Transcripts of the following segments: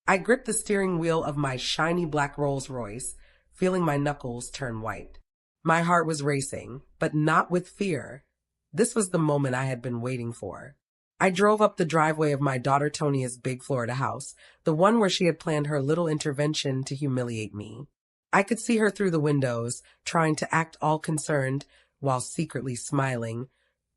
I gripped the steering wheel of my shiny black Rolls Royce, feeling my knuckles turn white. My heart was racing, but not with fear. This was the moment I had been waiting for. I drove up the driveway of my daughter Tonia's big Florida house, the one where she had planned her little intervention to humiliate me. I could see her through the windows, trying to act all concerned while secretly smiling,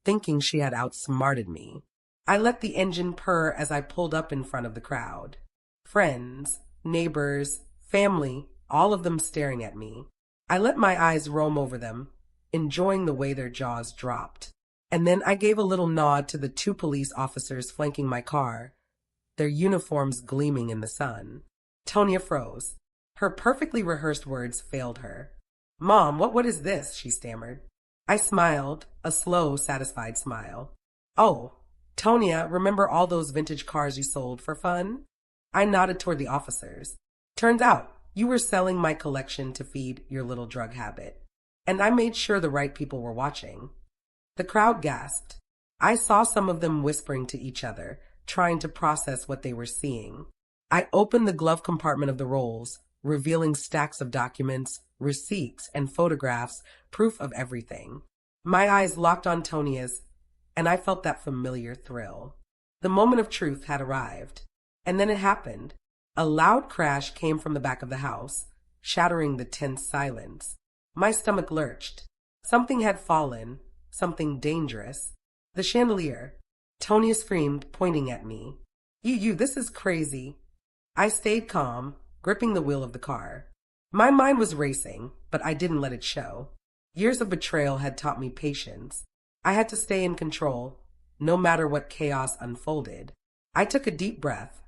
thinking she had outsmarted me. I let the engine purr as I pulled up in front of the crowd. Friends, neighbors, family, all of them staring at me. I let my eyes roam over them, enjoying the way their jaws dropped. And then I gave a little nod to the two police officers flanking my car, their uniforms gleaming in the sun. Tonia froze. Her perfectly rehearsed words failed her. "Mom, what is this?" she stammered. I smiled, a slow, satisfied smile. "Oh, Tonia, remember all those vintage cars you sold for fun?" I nodded toward the officers. "Turns out you were selling my collection to feed your little drug habit. And I made sure the right people were watching." The crowd gasped. I saw some of them whispering to each other, trying to process what they were seeing. I opened the glove compartment of the rolls, revealing stacks of documents, receipts, and photographs, proof of everything. My eyes locked on Tonia's, and I felt that familiar thrill. The moment of truth had arrived. And then it happened. A loud crash came from the back of the house, shattering the tense silence. My stomach lurched. Something had fallen, something dangerous. The chandelier. Tonia screamed, pointing at me. You, this is crazy." I stayed calm, gripping the wheel of the car. My mind was racing, but I didn't let it show. Years of betrayal had taught me patience. I had to stay in control, no matter what chaos unfolded. I took a deep breath,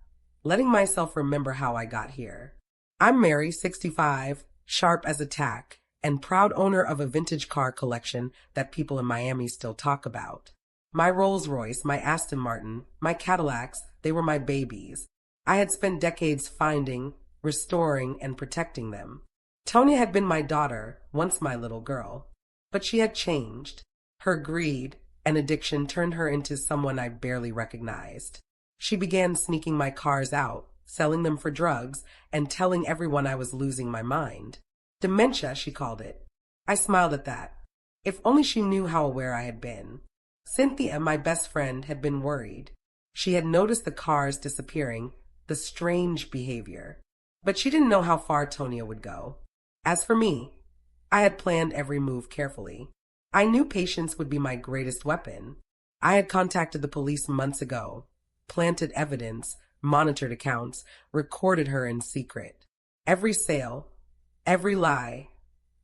letting myself remember how I got here. I'm Mary, 65, sharp as a tack, and proud owner of a vintage car collection that people in Miami still talk about. My Rolls Royce, my Aston Martin, my Cadillacs, they were my babies. I had spent decades finding, restoring, and protecting them. Tonia had been my daughter, once my little girl. But she had changed. Her greed and addiction turned her into someone I barely recognized. She began sneaking my cars out, selling them for drugs, and telling everyone I was losing my mind. Dementia, she called it. I smiled at that. If only she knew how aware I had been. Cynthia, my best friend, had been worried. She had noticed the cars disappearing, the strange behavior. But she didn't know how far Tonia would go. As for me, I had planned every move carefully. I knew patience would be my greatest weapon. I had contacted the police months ago, planted evidence, monitored accounts, recorded her in secret. Every sale, every lie,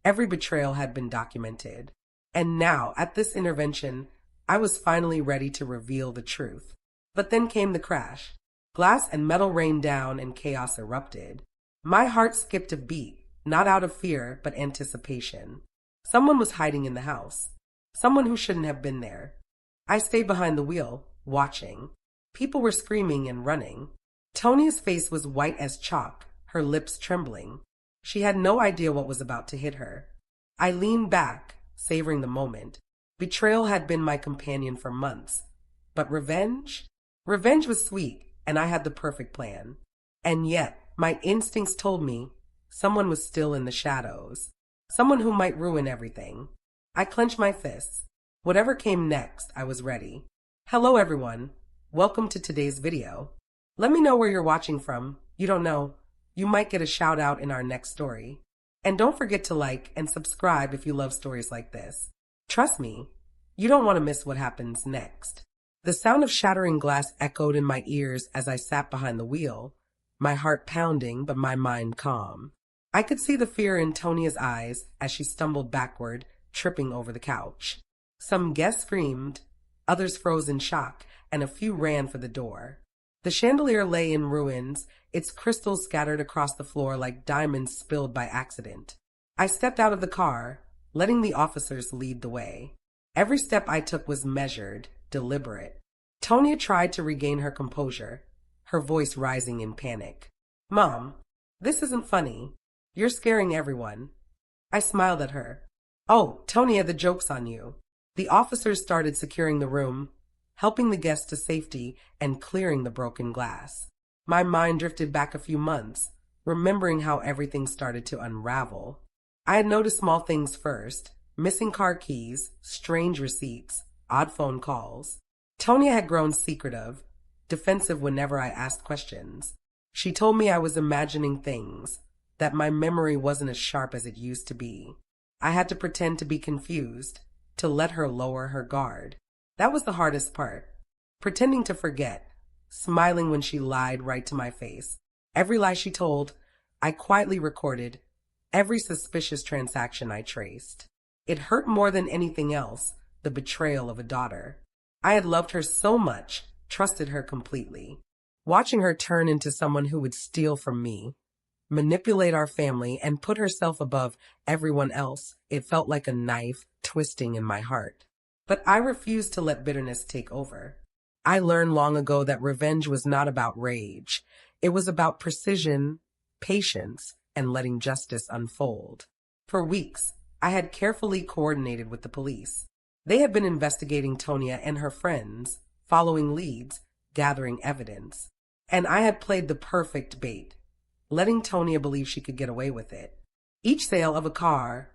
every betrayal had been documented. And now, at this intervention, I was finally ready to reveal the truth. But then came the crash. Glass and metal rained down and chaos erupted. My heart skipped a beat, not out of fear, but anticipation. Someone was hiding in the house. Someone who shouldn't have been there. I stayed behind the wheel, watching. People were screaming and running. Tonia's face was white as chalk, her lips trembling. She had no idea what was about to hit her. I leaned back, savoring the moment. Betrayal had been my companion for months. But revenge? Revenge was sweet, and I had the perfect plan. And yet, my instincts told me someone was still in the shadows. Someone who might ruin everything. I clenched my fists. Whatever came next, I was ready. Hello, everyone. Welcome to today's video. Let me know where you're watching from. You don't know. You might get a shout out in our next story. And don't forget to like and subscribe if you love stories like this. Trust me, you don't want to miss what happens next. The sound of shattering glass echoed in my ears as I sat behind the wheel, my heart pounding but my mind calm. I could see the fear in Tonia's eyes as she stumbled backward, tripping over the couch. Some guests screamed, others froze in shock, and a few ran for the door. The chandelier lay in ruins, its crystals scattered across the floor like diamonds spilled by accident. I stepped out of the car, letting the officers lead the way. Every step I took was measured, deliberate. Tonia tried to regain her composure, her voice rising in panic. "Mom, this isn't funny. You're scaring everyone." I smiled at her. "Oh, Tonia, the joke's on you." The officers started securing the room, helping the guests to safety and clearing the broken glass. My mind drifted back a few months, remembering how everything started to unravel. I had noticed small things first: missing car keys, strange receipts, odd phone calls. Tonya had grown secretive, defensive whenever I asked questions. She told me I was imagining things, that my memory wasn't as sharp as it used to be. I had to pretend to be confused, to let her lower her guard. That was the hardest part. Pretending to forget, smiling when she lied right to my face. Every lie she told, I quietly recorded. Every suspicious transaction I traced. It hurt more than anything else, the betrayal of a daughter. I had loved her so much, trusted her completely. Watching her turn into someone who would steal from me, manipulate our family, and put herself above everyone else, it felt like a knife twisting in my heart. But I refused to let bitterness take over. I learned long ago that revenge was not about rage. It was about precision, patience, and letting justice unfold. For weeks, I had carefully coordinated with the police. They had been investigating Tonya and her friends, following leads, gathering evidence. And I had played the perfect bait, letting Tonya believe she could get away with it. Each sale of a car,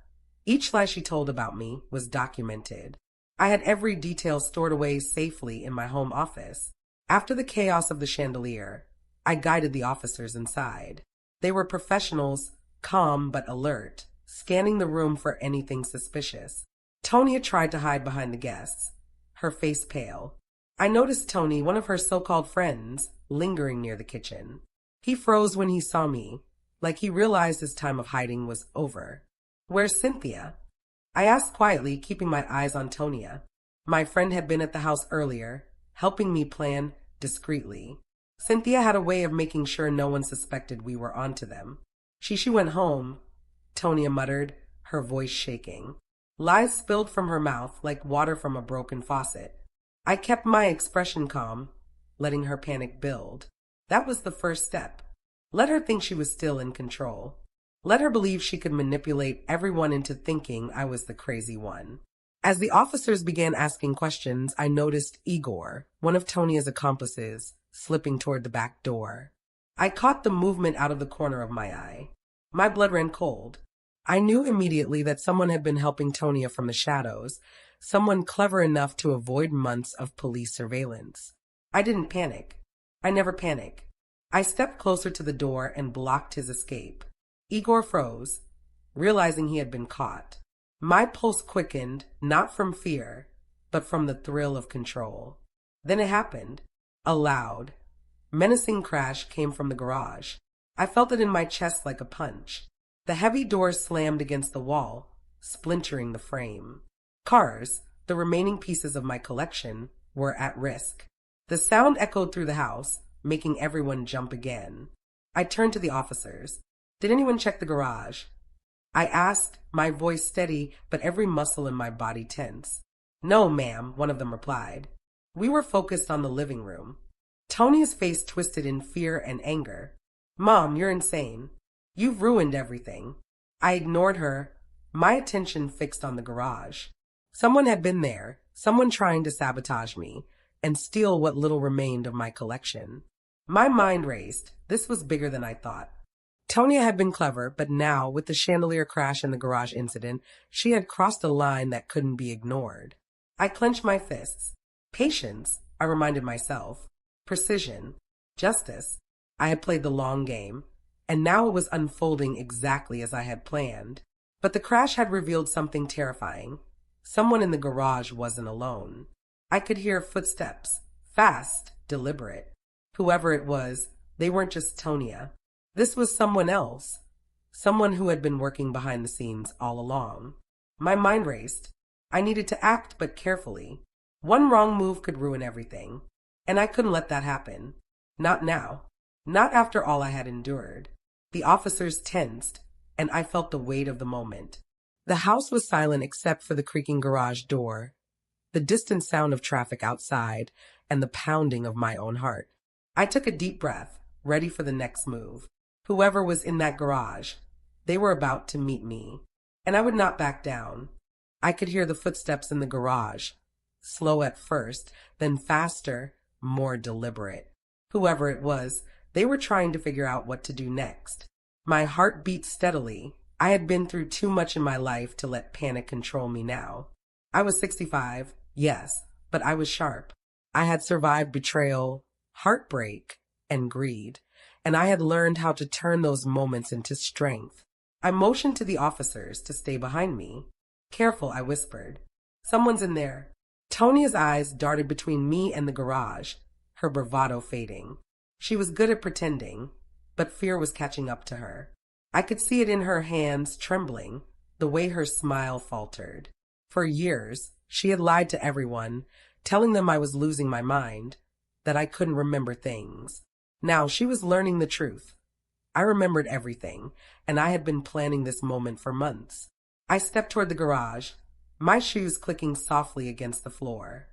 each lie she told about me was documented. I had every detail stored away safely in my home office. After the chaos of the chandelier, I guided the officers inside. They were professionals, calm but alert, scanning the room for anything suspicious. Tonya tried to hide behind the guests, her face pale. I noticed Tony, one of her so-called friends, lingering near the kitchen. He froze when he saw me, like he realized his time of hiding was over. "Where's Cynthia?" I asked quietly, keeping my eyes on Tonya. My friend had been at the house earlier, helping me plan discreetly. Cynthia had a way of making sure no one suspected we were onto them. She went home," Tonya muttered, her voice shaking. Lies spilled from her mouth like water from a broken faucet. I kept my expression calm, letting her panic build. That was the first step. Let her think she was still in control. Let her believe she could manipulate everyone into thinking I was the crazy one. As the officers began asking questions, I noticed Igor, one of Tonya's accomplices, slipping toward the back door. I caught the movement out of the corner of my eye. My blood ran cold. I knew immediately that someone had been helping Tonya from the shadows, someone clever enough to avoid months of police surveillance. I didn't panic. I never panic. I stepped closer to the door and blocked his escape. Igor froze, realizing he had been caught. My pulse quickened, not from fear, but from the thrill of control. Then it happened. A loud, menacing crash came from the garage. I felt it in my chest like a punch. The heavy door slammed against the wall, splintering the frame. Cars, the remaining pieces of my collection, were at risk. The sound echoed through the house, making everyone jump again. I turned to the officers. "Did anyone check the garage?" I asked, my voice steady, but every muscle in my body tense. "No, ma'am," one of them replied. We were focused on the living room. Tony's face twisted in fear and anger. "Mom, you're insane. You've ruined everything." I ignored her, my attention fixed on the garage. Someone had been there, someone trying to sabotage me and steal what little remained of my collection. My mind raced. This was bigger than I thought. Tonya had been clever, but now, with the chandelier crash and the garage incident, she had crossed a line that couldn't be ignored. I clenched my fists. Patience, I reminded myself. Precision. Justice. I had played the long game, and now it was unfolding exactly as I had planned. But the crash had revealed something terrifying. Someone in the garage wasn't alone. I could hear footsteps, fast, deliberate. Whoever it was, they weren't just Tonya. This was someone else, someone who had been working behind the scenes all along. My mind raced. I needed to act, but carefully. One wrong move could ruin everything, and I couldn't let that happen. Not now. Not after all I had endured. The officers tensed, and I felt the weight of the moment. The house was silent except for the creaking garage door, the distant sound of traffic outside, and the pounding of my own heart. I took a deep breath, ready for the next move. Whoever was in that garage, they were about to meet me, and I would not back down. I could hear the footsteps in the garage, slow at first, then faster, more deliberate. Whoever it was, They were trying to figure out what to do next. My heart beat steadily. I had been through too much in my life to let panic control me now. I was 65, yes, but I was sharp. I had survived betrayal, heartbreak, and greed, and I had learned how to turn those moments into strength. I motioned to the officers to stay behind me. Careful, I whispered. Someone's in there. Tonia's eyes darted between me and the garage, her bravado fading. She was good at pretending, but fear was catching up to her. I could see it in her hands trembling, the way her smile faltered. For years, she had lied to everyone, telling them I was losing my mind, that I couldn't remember things. Now she was learning the truth. I remembered everything, and I had been planning this moment for months. I stepped toward the garage, my shoes clicking softly against the floor.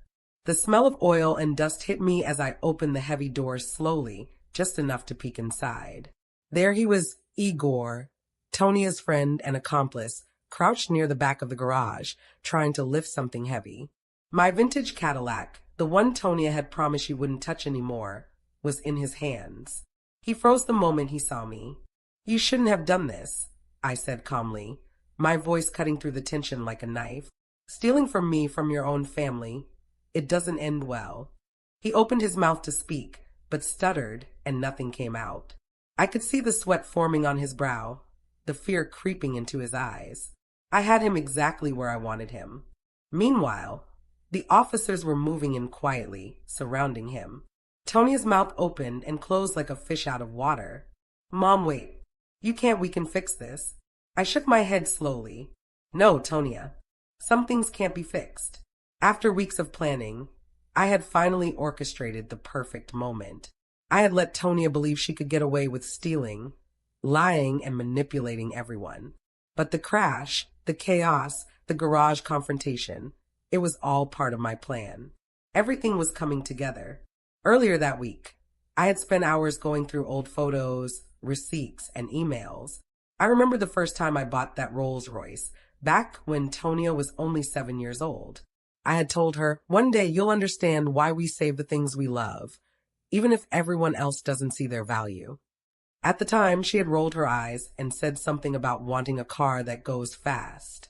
The smell of oil and dust hit me as I opened the heavy doors slowly, just enough to peek inside. There he was, Igor, Tonia's friend and accomplice, crouched near the back of the garage, trying to lift something heavy. My vintage Cadillac, the one Tonia had promised she wouldn't touch anymore, was in his hands. He froze the moment he saw me. "You shouldn't have done this," I said calmly, my voice cutting through the tension like a knife. "Stealing from me from your own family, it doesn't end well." He opened his mouth to speak, but stuttered and nothing came out. I could see the sweat forming on his brow, the fear creeping into his eyes. I had him exactly where I wanted him. Meanwhile, the officers were moving in quietly, surrounding him. Tonia's mouth opened and closed like a fish out of water. "Mom, wait. You can't. We can fix this." I shook my head slowly. "No, Tonia. Some things can't be fixed." After weeks of planning, I had finally orchestrated the perfect moment. I had let Tonia believe she could get away with stealing, lying, and manipulating everyone. But the crash, the chaos, the garage confrontation, it was all part of my plan. Everything was coming together. Earlier that week, I had spent hours going through old photos, receipts, and emails. I remember the first time I bought that Rolls Royce, back when Tonia was only 7 years old. I had told her, "One day you'll understand why we save the things we love, even if everyone else doesn't see their value." At the time, she had rolled her eyes and said something about wanting a car that goes fast.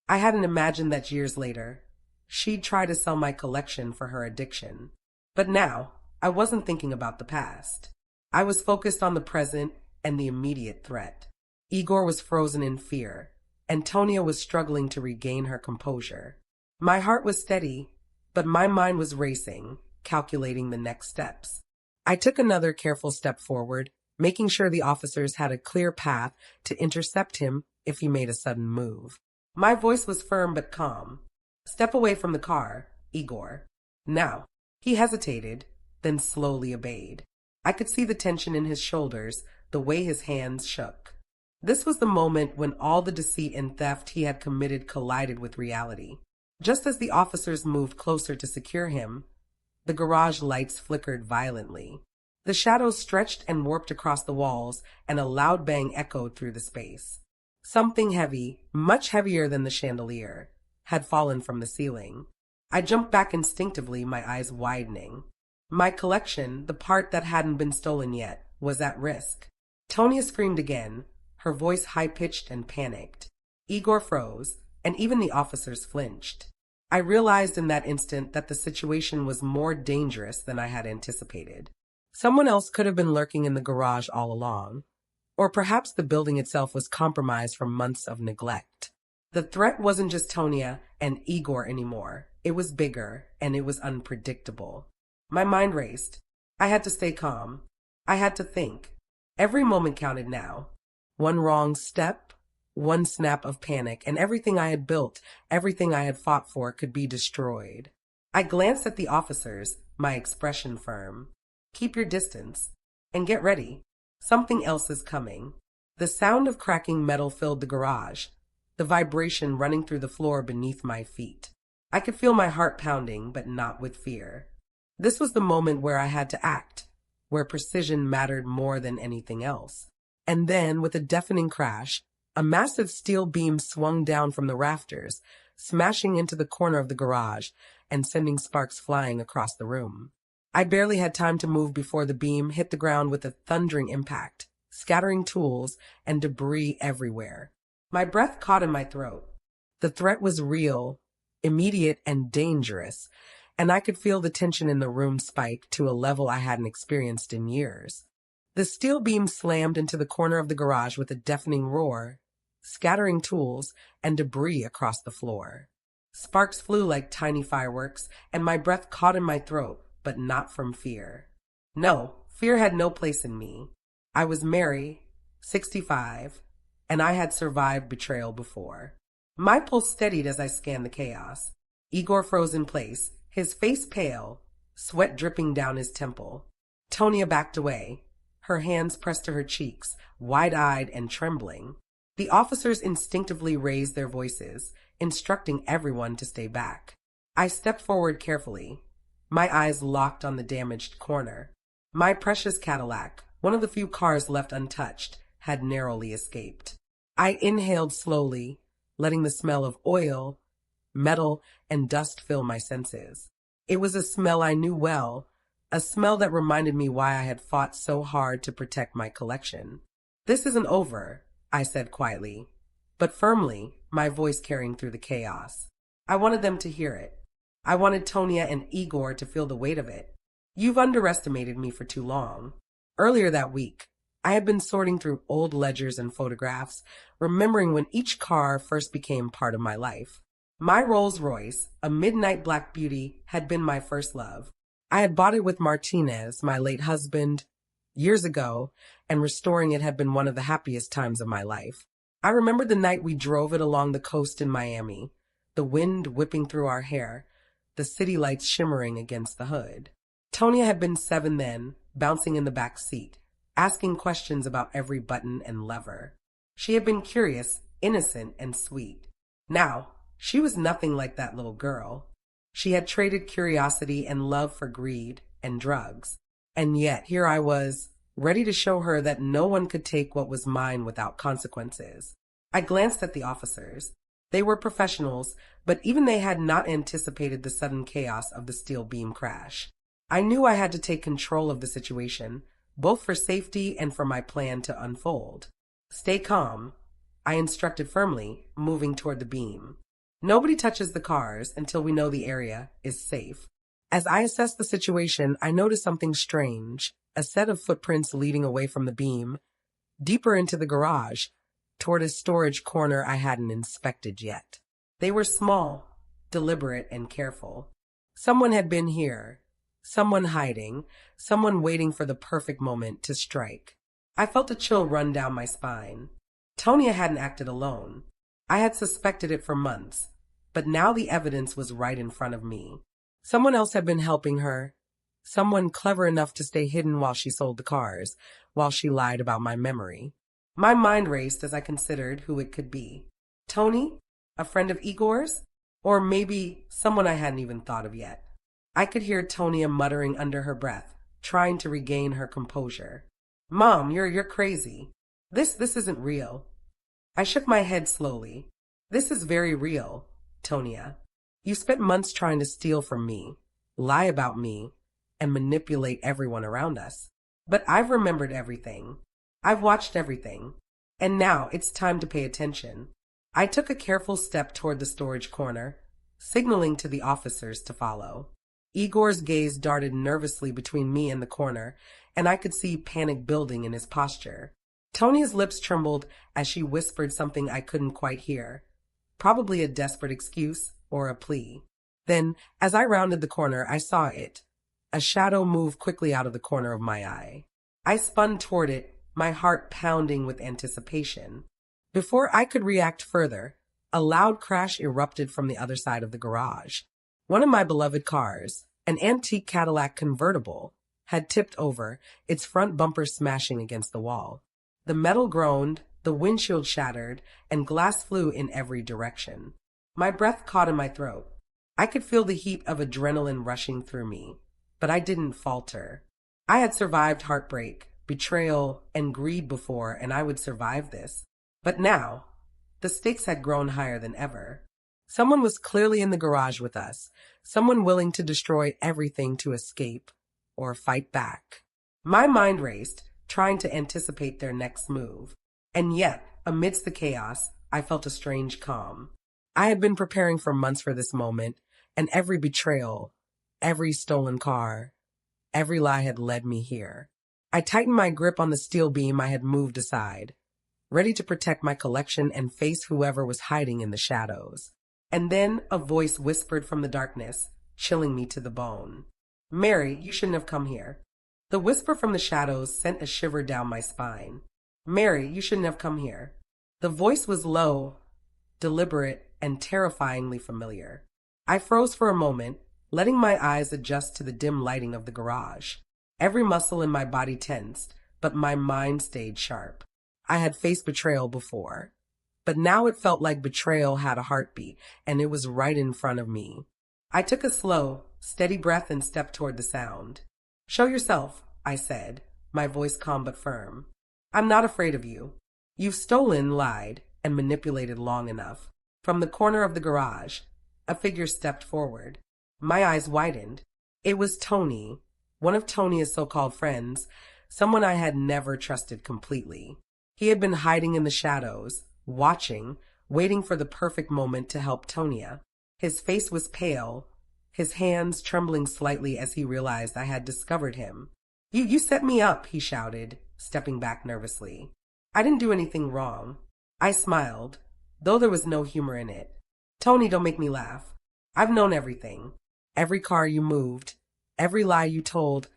I hadn't imagined that years later, she'd try to sell my collection for her addiction. But now, I wasn't thinking about the past. I was focused on the present and the immediate threat. Igor was frozen in fear, and Tonia was struggling to regain her composure. My heart was steady, but my mind was racing, calculating the next steps. I took another careful step forward, making sure the officers had a clear path to intercept him if he made a sudden move. My voice was firm but calm. "Step away from the car, Igor." Now. He hesitated, then slowly obeyed. I could see the tension in his shoulders, the way his hands shook. This was the moment when all the deceit and theft he had committed collided with reality. Just as the officers moved closer to secure him, the garage lights flickered violently. The shadows stretched and warped across the walls, and a loud bang echoed through the space. Something heavy, much heavier than the chandelier, had fallen from the ceiling. I jumped back instinctively, my eyes widening. My collection, the part that hadn't been stolen yet, was at risk. Tonia screamed again, her voice high-pitched and panicked. Igor froze, and even the officers flinched. I realized in that instant that the situation was more dangerous than I had anticipated. Someone else could have been lurking in the garage all along. Or perhaps the building itself was compromised from months of neglect. The threat wasn't just Tonia and Igor anymore. It was bigger, and it was unpredictable. My mind raced. I had to stay calm. I had to think. Every moment counted now. One wrong step, one snap of panic, and everything I had built, everything I had fought for could be destroyed. I glanced at the officers, my expression firm. "Keep your distance. And get ready. Something else is coming." The sound of cracking metal filled the garage, the vibration running through the floor beneath my feet. I could feel my heart pounding, but not with fear. This was the moment where I had to act, where precision mattered more than anything else. And then, with a deafening crash, a massive steel beam swung down from the rafters, smashing into the corner of the garage and sending sparks flying across the room. I barely had time to move before the beam hit the ground with a thundering impact, scattering tools and debris everywhere. My breath caught in my throat. The threat was real, immediate, and dangerous, and I could feel the tension in the room spike to a level I hadn't experienced in years. The steel beam slammed into the corner of the garage with a deafening roar, scattering tools and debris across the floor. Sparks flew like tiny fireworks, and my breath caught in my throat, but not from fear. No, fear had no place in me. I was Mary, 65, and I had survived betrayal before. My pulse steadied as I scanned the chaos. Igor froze in place, his face pale, sweat dripping down his temple. Tonia backed away, her hands pressed to her cheeks, wide-eyed and trembling. The officers instinctively raised their voices, instructing everyone to stay back. I stepped forward carefully, my eyes locked on the damaged corner. My precious Cadillac, one of the few cars left untouched, had narrowly escaped. I inhaled slowly, letting the smell of oil, metal, and dust fill my senses. It was a smell I knew well, a smell that reminded me why I had fought so hard to protect my collection. "This isn't over," I said quietly, but firmly, my voice carrying through the chaos. I wanted them to hear it. I wanted Tonia and Igor to feel the weight of it. "You've underestimated me for too long." Earlier that week, I had been sorting through old ledgers and photographs, remembering when each car first became part of my life. My Rolls-Royce, a midnight black beauty, had been my first love. I had bought it with Martinez, my late husband, years ago, and restoring it had been one of the happiest times of my life. I remembered the night we drove it along the coast in Miami, the wind whipping through our hair, the city lights shimmering against the hood. Tonia had been 7 then, bouncing in the back seat, asking questions about every button and lever. She had been curious, innocent, and sweet. Now, she was nothing like that little girl. She had traded curiosity and love for greed and drugs. And yet, here I was, ready to show her that no one could take what was mine without consequences. I glanced at the officers. They were professionals, but even they had not anticipated the sudden chaos of the steel beam crash. I knew I had to take control of the situation, both for safety and for my plan to unfold. "Stay calm," I instructed firmly, moving toward the beam. "Nobody touches the cars until we know the area is safe." As I assessed the situation, I noticed something strange, a set of footprints leading away from the beam, deeper into the garage, toward a storage corner I hadn't inspected yet. They were small, deliberate, and careful. Someone had been here, someone hiding, someone waiting for the perfect moment to strike. I felt a chill run down my spine. Tonia hadn't acted alone. I had suspected it for months, but now the evidence was right in front of me. Someone else had been helping her, someone clever enough to stay hidden while she sold the cars, while she lied about my memory. My mind raced as I considered who it could be. Tony? A friend of Igor's? Or maybe someone I hadn't even thought of yet. I could hear Tonia muttering under her breath, trying to regain her composure. "Mom, you're crazy. This isn't real." I shook my head slowly. "This is very real, Tonia. You spent months trying to steal from me, lie about me, and manipulate everyone around us. But I've remembered everything. I've watched everything. And now it's time to pay attention." I took a careful step toward the storage corner, signaling to the officers to follow. Igor's gaze darted nervously between me and the corner, and I could see panic building in his posture. Tonia's lips trembled as she whispered something I couldn't quite hear, probably a desperate excuse or a plea. Then, as I rounded the corner, I saw it. A shadow moved quickly out of the corner of my eye. I spun toward it, my heart pounding with anticipation. Before I could react further, a loud crash erupted from the other side of the garage. One of my beloved cars, an antique Cadillac convertible, had tipped over, its front bumper smashing against the wall. The metal groaned, the windshield shattered, and glass flew in every direction. My breath caught in my throat. I could feel the heat of adrenaline rushing through me, but I didn't falter. I had survived heartbreak, betrayal, and greed before, and I would survive this. But now, the stakes had grown higher than ever. Someone was clearly in the garage with us, someone willing to destroy everything to escape, or fight back. My mind raced, trying to anticipate their next move. And yet, amidst the chaos, I felt a strange calm. I had been preparing for months for this moment, and every betrayal, every stolen car, every lie had led me here. I tightened my grip on the steel beam I had moved aside, ready to protect my collection and face whoever was hiding in the shadows. And then a voice whispered from the darkness, chilling me to the bone. "Mary, you shouldn't have come here." The whisper from the shadows sent a shiver down my spine. "Mary, you shouldn't have come here." The voice was low, deliberate, and terrifyingly familiar. I froze for a moment, letting my eyes adjust to the dim lighting of the garage. Every muscle in my body tensed, but my mind stayed sharp. I had faced betrayal before, but now it felt like betrayal had a heartbeat, and it was right in front of me. I took a slow, steady breath and stepped toward the sound. "Show yourself," I said, my voice calm but firm. "I'm not afraid of you. You've stolen, lied, and manipulated long enough." From the corner of the garage, a figure stepped forward. My eyes widened. It was Tony, one of Tonia's so-called friends, someone I had never trusted completely. He had been hiding in the shadows, watching, waiting for the perfect moment to help Tonia. His face was pale, his hands trembling slightly as he realized I had discovered him. You set me up," he shouted, stepping back nervously. "I didn't do anything wrong." I smiled, though there was no humor in it. "Tony, don't make me laugh. I've known everything. Every car you moved, every lie you told,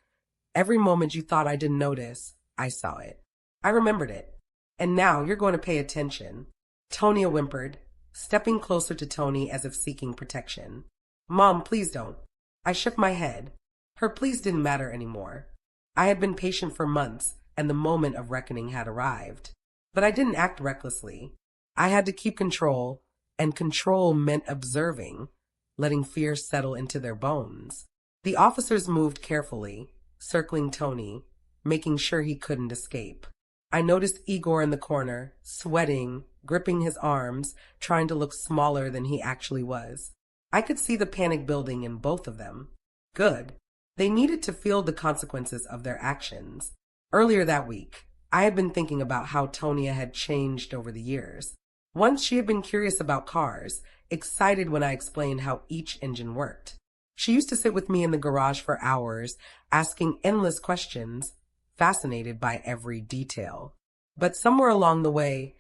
every moment you thought I didn't notice, I saw it. I remembered it. And now you're going to pay attention." Tonia whimpered, stepping closer to Tony as if seeking protection. "Mom, please don't." I shook my head. Her pleas didn't matter anymore. I had been patient for months, and the moment of reckoning had arrived. But I didn't act recklessly. I had to keep control, and control meant observing, letting fear settle into their bones. The officers moved carefully, circling Tony, making sure he couldn't escape. I noticed Igor in the corner, sweating, gripping his arms, trying to look smaller than he actually was. I could see the panic building in both of them. Good. They needed to feel the consequences of their actions. Earlier that week, I had been thinking about how Tonia had changed over the years. Once she had been curious about cars, excited when I explained how each engine worked. She used to sit with me in the garage for hours, asking endless questions, fascinated by every detail. But somewhere along the way,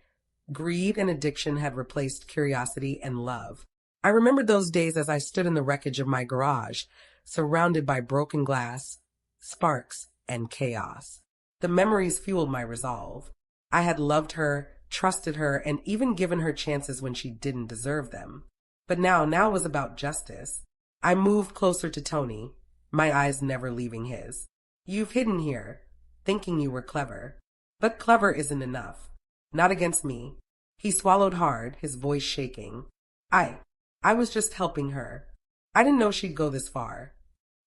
greed and addiction had replaced curiosity and love. I remembered those days as I stood in the wreckage of my garage, surrounded by broken glass, sparks, and chaos. The memories fueled my resolve. I had loved her, trusted her, and even given her chances when she didn't deserve them. But now was about justice. I moved closer to Tony, my eyes never leaving his. "You've hidden here, thinking you were clever. But clever isn't enough. Not against me." He swallowed hard, his voice shaking. I was just helping her. I didn't know she'd go this far."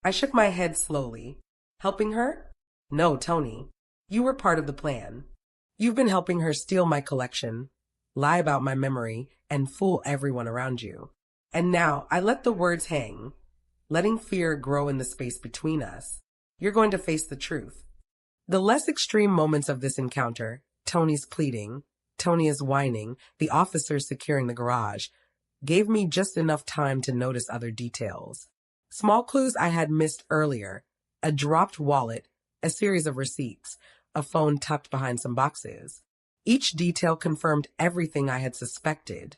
I shook my head slowly. "Helping her? No, Tony. You were part of the plan. You've been helping her steal my collection, lie about my memory, and fool everyone around you. And now I let the words hang, letting fear grow in the space between us. You're going to face the truth." The less extreme moments of this encounter, Tony's pleading, Tonia's whining, the officers securing the garage, gave me just enough time to notice other details. Small clues I had missed earlier, a dropped wallet, a series of receipts, a phone tucked behind some boxes. Each detail confirmed everything I had suspected.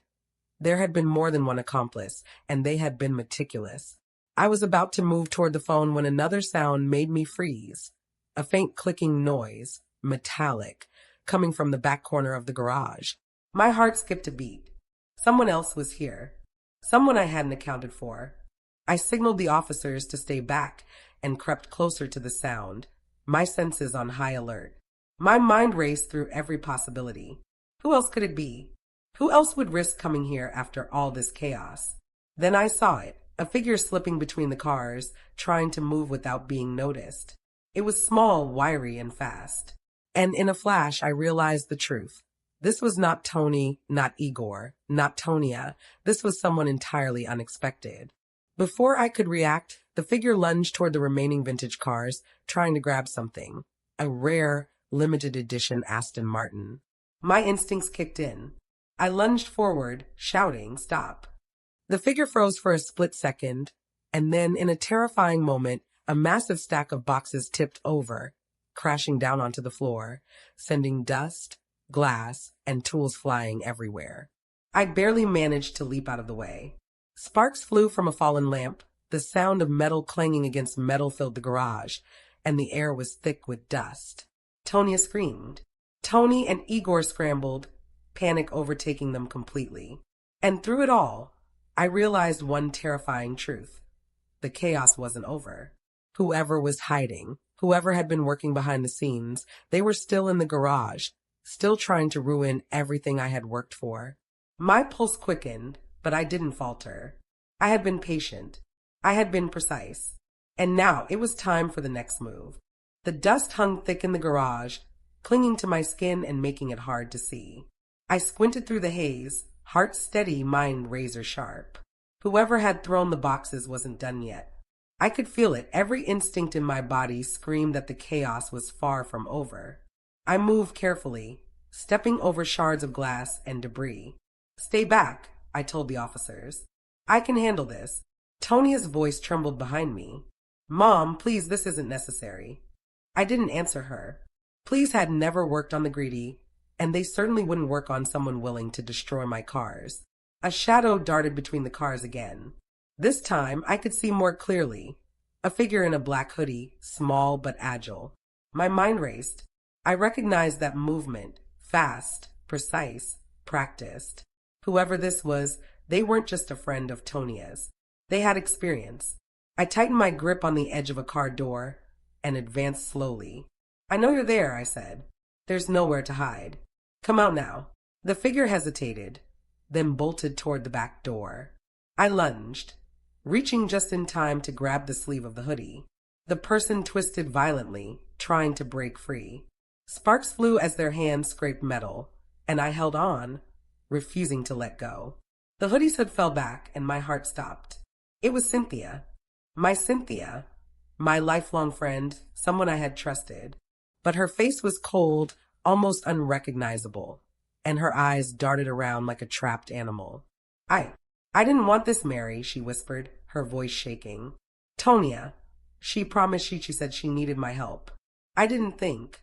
There had been more than one accomplice, and they had been meticulous. I was about to move toward the phone when another sound made me freeze. A faint clicking noise, metallic, coming from the back corner of the garage. My heart skipped a beat. Someone else was here. Someone I hadn't accounted for. I signaled the officers to stay back and crept closer to the sound, my senses on high alert. My mind raced through every possibility. Who else could it be? Who else would risk coming here after all this chaos? Then I saw it, a figure slipping between the cars, trying to move without being noticed. It was small, wiry, and fast. And in a flash, I realized the truth. This was not Tony, not Igor, not Tonia. This was someone entirely unexpected. Before I could react, the figure lunged toward the remaining vintage cars, trying to grab something. A rare, limited edition Aston Martin. My instincts kicked in. I lunged forward, shouting, "Stop." The figure froze for a split second, and then, in a terrifying moment, a massive stack of boxes tipped over, crashing down onto the floor, sending dust, glass, and tools flying everywhere. I barely managed to leap out of the way. Sparks flew from a fallen lamp, the sound of metal clanging against metal filled the garage, and the air was thick with dust. Tonya screamed. Tony and Igor scrambled, panic overtaking them completely. And through it all, I realized one terrifying truth. The chaos wasn't over. Whoever was hiding, whoever had been working behind the scenes, they were still in the garage, still trying to ruin everything I had worked for. My pulse quickened, but I didn't falter. I had been patient. I had been precise. And now it was time for the next move. The dust hung thick in the garage, clinging to my skin and making it hard to see. I squinted through the haze, heart steady, mind razor sharp. Whoever had thrown the boxes wasn't done yet. I could feel it. Every instinct in my body screamed that the chaos was far from over. I moved carefully, stepping over shards of glass and debris. "Stay back," I told the officers. "I can handle this." Tonia's voice trembled behind me. "Mom, please, this isn't necessary." I didn't answer her. Police had never worked on the greedy, and they certainly wouldn't work on someone willing to destroy my cars. A shadow darted between the cars again. This time, I could see more clearly. A figure in a black hoodie, small but agile. My mind raced. I recognized that movement, fast, precise, practiced. Whoever this was, they weren't just a friend of Tonia's. They had experience. I tightened my grip on the edge of a car door and advanced slowly. "I know you're there," I said. "There's nowhere to hide. Come out now." The figure hesitated, then bolted toward the back door. I lunged, reaching just in time to grab the sleeve of the hoodie. The person twisted violently, trying to break free. Sparks flew as their hands scraped metal, and I held on, refusing to let go. The hoodie's hood fell back, and my heart stopped. It was Cynthia. My lifelong friend, someone I had trusted. But her face was cold, almost unrecognizable, and her eyes darted around like a trapped animal. I didn't want this, Mary," she whispered, her voice shaking. "Tonya. She promised she said she needed my help. I didn't think."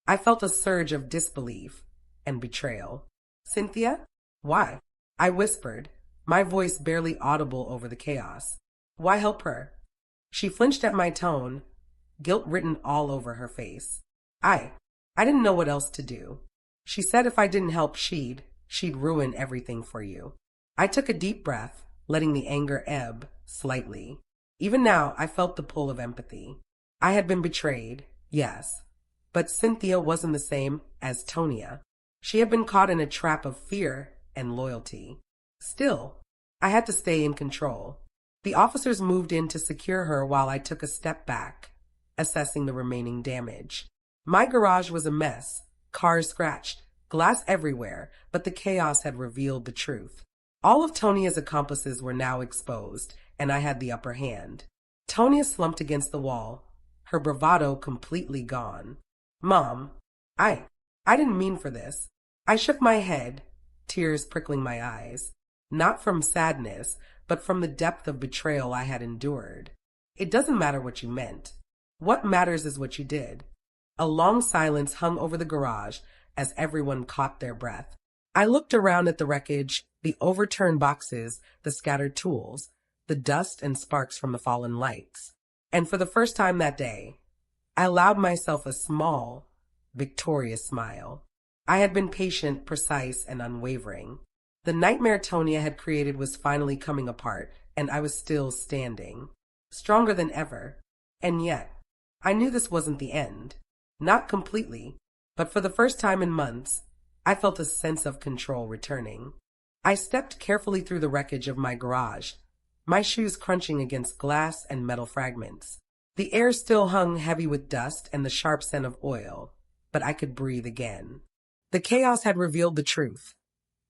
I felt a surge of disbelief and betrayal. "Cynthia? Why?" I whispered, my voice barely audible over the chaos. "Why help her?" She flinched at my tone, guilt written all over her face. I didn't know what else to do. She said if I didn't help, she'd ruin everything for you. I took a deep breath, letting the anger ebb slightly. Even now, I felt the pull of empathy. I had been betrayed, yes, but Cynthia wasn't the same as Tonya. She had been caught in a trap of fear and loyalty. Still, I had to stay in control. The officers moved in to secure her while I took a step back, assessing the remaining damage. My garage was a mess, cars scratched, glass everywhere, but the chaos had revealed the truth. All of Tonia's accomplices were now exposed, and I had the upper hand. Tonya slumped against the wall, her bravado completely gone. "Mom, I didn't mean for this." I shook my head, tears prickling my eyes, not from sadness, but from the depth of betrayal I had endured. "It doesn't matter what you meant. What matters is what you did." A long silence hung over the garage as everyone caught their breath. I looked around at the wreckage, the overturned boxes, the scattered tools, the dust and sparks from the fallen lights. And for the first time that day, I allowed myself a small, victorious smile. I had been patient, precise, and unwavering. The nightmare Tonya had created was finally coming apart, and I was still standing, stronger than ever. And yet, I knew this wasn't the end. Not completely, but for the first time in months, I felt a sense of control returning. I stepped carefully through the wreckage of my garage, my shoes crunching against glass and metal fragments. The air still hung heavy with dust and the sharp scent of oil, but I could breathe again. The chaos had revealed the truth.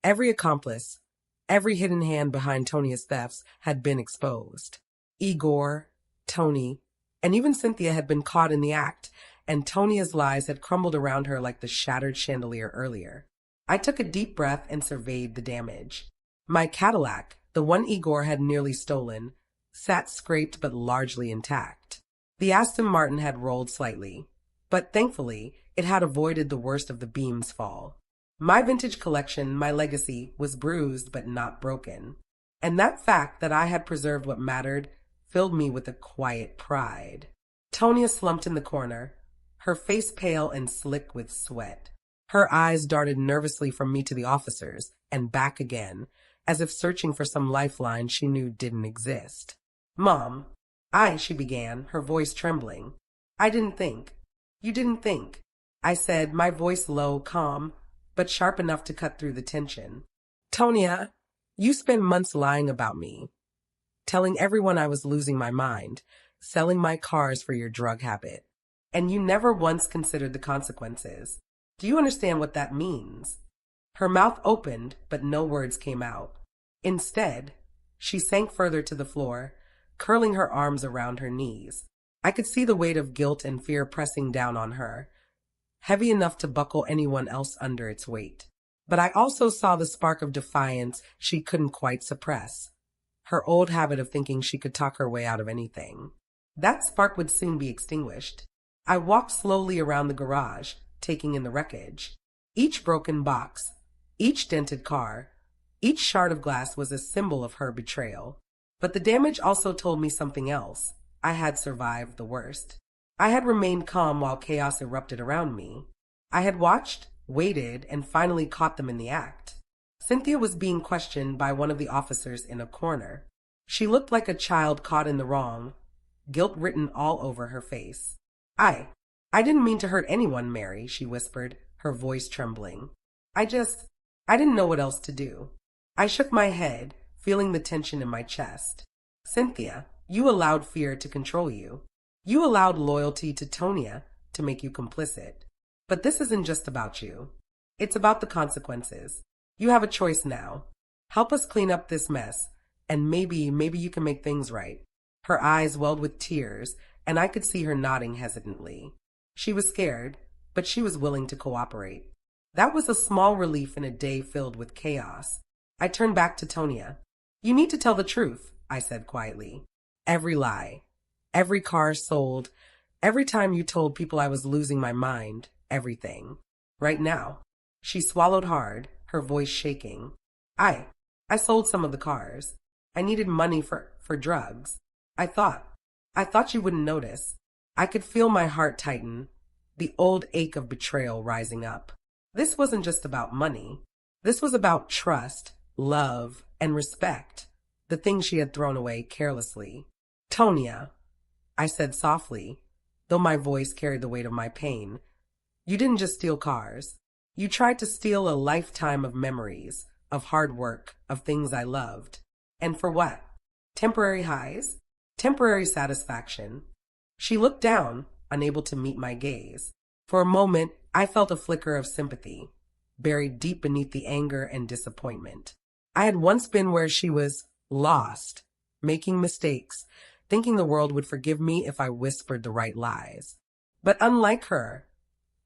Every accomplice, Every hidden hand behind Tonia's thefts had been exposed. Igor, Tony, and even Cynthia had been caught in the act, and Tonia's lies had crumbled around her like the shattered chandelier earlier. I took a deep breath and surveyed the damage. My Cadillac, the one Igor had nearly stolen, sat scraped but largely intact. The Aston Martin had rolled slightly, but thankfully it had avoided the worst of the beam's fall. My vintage collection, my legacy, was bruised but not broken. And that fact that I had preserved what mattered filled me with a quiet pride. Tonia slumped in the corner, her face pale and slick with sweat. Her eyes darted nervously from me to the officers and back again, as if searching for some lifeline she knew didn't exist. "Mom, she began, her voice trembling. "I didn't think. You didn't think," I said, my voice low, calm, but sharp enough to cut through the tension. "Tonia, you spent months lying about me, telling everyone I was losing my mind, selling my cars for your drug habit, and you never once considered the consequences. Do you understand what that means?" Her mouth opened, but no words came out. Instead, she sank further to the floor, curling her arms around her knees. I could see the weight of guilt and fear pressing down on her, heavy enough to buckle anyone else under its weight. But I also saw the spark of defiance she couldn't quite suppress, her old habit of thinking she could talk her way out of anything. That spark would soon be extinguished. I walked slowly around the garage, taking in the wreckage. Each broken box, each dented car, each shard of glass was a symbol of her betrayal. But the damage also told me something else. I had survived the worst. I had remained calm while chaos erupted around me. I had watched, waited, and finally caught them in the act. Cynthia was being questioned by one of the officers in a corner. She looked like a child caught in the wrong, guilt written all over her face. I didn't mean to hurt anyone, Mary," she whispered, her voice trembling. I didn't know what else to do." I shook my head, feeling the tension in my chest. "Cynthia, you allowed fear to control you. You allowed loyalty to Tonia to make you complicit. But this isn't just about you. It's about the consequences. You have a choice now. Help us clean up this mess, and maybe you can make things right." Her eyes welled with tears, and I could see her nodding hesitantly. She was scared, but she was willing to cooperate. That was a small relief in a day filled with chaos. I turned back to Tonia. "You need to tell the truth," I said quietly. "Every lie. Every car sold. Every time you told people I was losing my mind. Everything. Right now." She swallowed hard, her voice shaking. I sold some of the cars. I needed money for drugs. I thought you wouldn't notice." I could feel my heart tighten, the old ache of betrayal rising up. This wasn't just about money. This was about trust, love, and respect, the things she had thrown away carelessly. "Tonia," I said softly, though my voice carried the weight of my pain, "you didn't just steal cars. You tried to steal a lifetime of memories, of hard work, of things I loved. And for what? Temporary highs? Temporary satisfaction." She looked down, unable to meet my gaze. For a moment, I felt a flicker of sympathy, buried deep beneath the anger and disappointment. I had once been where she was, lost, making mistakes, thinking the world would forgive me if I whispered the right lies. But unlike her,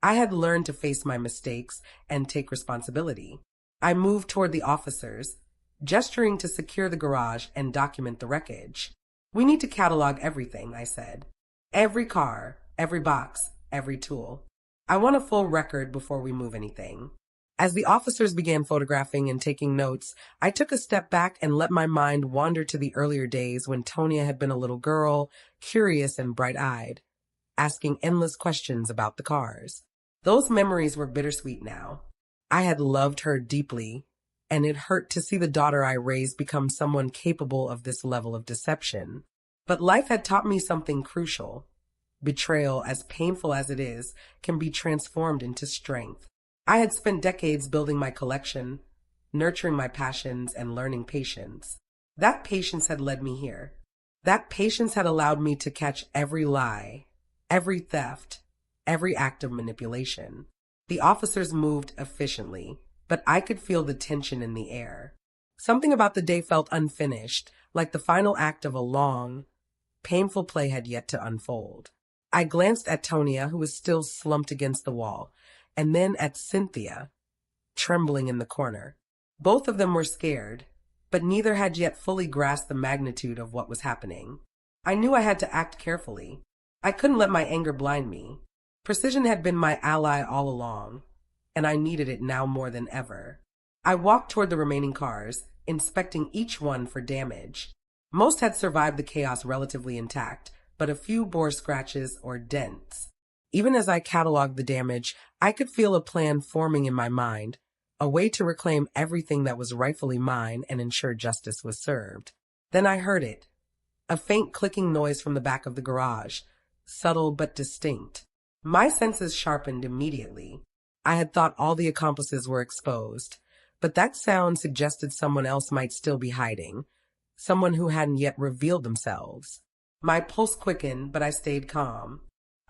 I had learned to face my mistakes and take responsibility. I moved toward the officers, gesturing to secure the garage and document the wreckage. "We need to catalog everything," I said. "Every car, every box, every tool. I want a full record before we move anything." As the officers began photographing and taking notes, I took a step back and let my mind wander to the earlier days when Tonia had been a little girl, curious and bright-eyed, asking endless questions about the cars. Those memories were bittersweet now. I had loved her deeply, and it hurt to see the daughter I raised become someone capable of this level of deception. But life had taught me something crucial. Betrayal, as painful as it is, can be transformed into strength. I had spent decades building my collection, nurturing my passions, and learning patience. That patience had led me here. That patience had allowed me to catch every lie, every theft, every act of manipulation. The officers moved efficiently, but I could feel the tension in the air. Something about the day felt unfinished, like the final act of a long, painful play had yet to unfold. I glanced at Tonia, who was still slumped against the wall, and then at Cynthia, trembling in the corner. Both of them were scared, but neither had yet fully grasped the magnitude of what was happening. I knew I had to act carefully. I couldn't let my anger blind me. Precision had been my ally all along, and I needed it now more than ever. I walked toward the remaining cars, inspecting each one for damage. Most had survived the chaos relatively intact, but a few bore scratches or dents. Even as I cataloged the damage, I could feel a plan forming in my mind, a way to reclaim everything that was rightfully mine and ensure justice was served. Then I heard it, a faint clicking noise from the back of the garage, subtle but distinct. My senses sharpened immediately. I had thought all the accomplices were exposed, but that sound suggested someone else might still be hiding, someone who hadn't yet revealed themselves. My pulse quickened, but I stayed calm.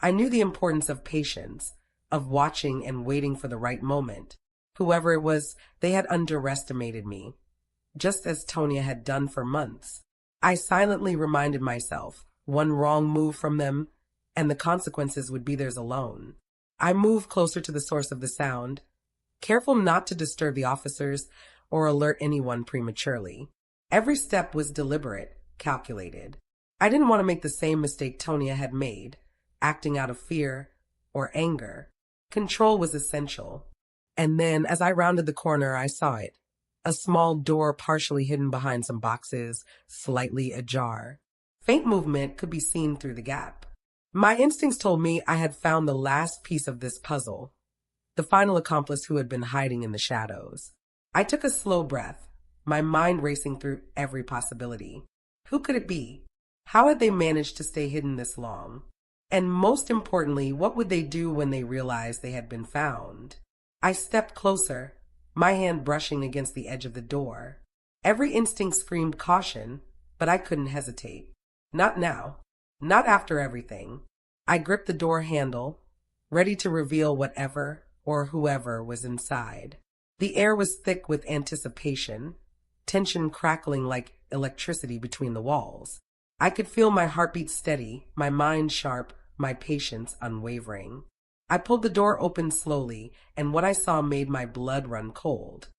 I knew the importance of patience, of watching and waiting for the right moment. Whoever it was, they had underestimated me, just as Tonia had done for months. I silently reminded myself, one wrong move from them, and the consequences would be theirs alone. I moved closer to the source of the sound, careful not to disturb the officers or alert anyone prematurely. Every step was deliberate, calculated. I didn't want to make the same mistake Tonia had made, acting out of fear or anger. Control was essential. And then, as I rounded the corner, I saw it. A small door partially hidden behind some boxes, slightly ajar. Faint movement could be seen through the gap. My instincts told me I had found the last piece of this puzzle, the final accomplice who had been hiding in the shadows. I took a slow breath, my mind racing through every possibility. Who could it be? How had they managed to stay hidden this long? And most importantly, what would they do when they realized they had been found? I stepped closer, my hand brushing against the edge of the door. Every instinct screamed caution, but I couldn't hesitate. Not now. Not after everything. I gripped the door handle, ready to reveal whatever or whoever was inside. The air was thick with anticipation, tension crackling like electricity between the walls. I could feel my heartbeat steady, my mind sharp, my patience unwavering. I pulled the door open slowly, and what I saw made my blood run cold.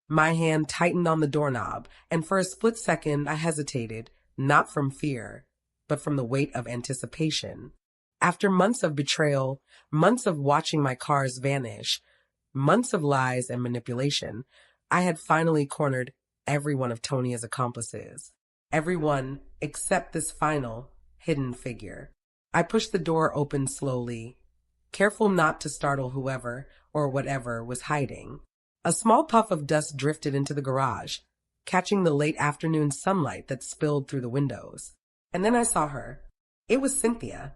My hand tightened on the doorknob, and for a split second I hesitated, not from fear, but from the weight of anticipation. After months of betrayal, months of watching my cars vanish, months of lies and manipulation, I had finally cornered every one of Tonia's accomplices. Everyone except this final, hidden figure. I pushed the door open slowly, careful not to startle whoever or whatever was hiding. A small puff of dust drifted into the garage, catching the late afternoon sunlight that spilled through the windows. And then I saw her. It was Cynthia.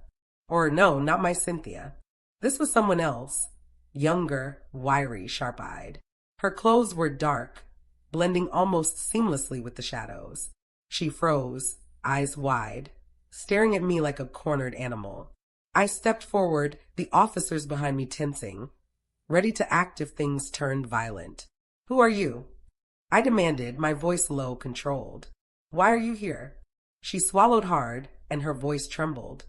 Or no, not my Cynthia. This was someone else. Younger, wiry, sharp-eyed. Her clothes were dark, blending almost seamlessly with the shadows. She froze, eyes wide, staring at me like a cornered animal. I stepped forward, the officers behind me tensing, ready to act if things turned violent. "Who are you?" I demanded, my voice low, controlled. "Why are you here?" She swallowed hard, and her voice trembled.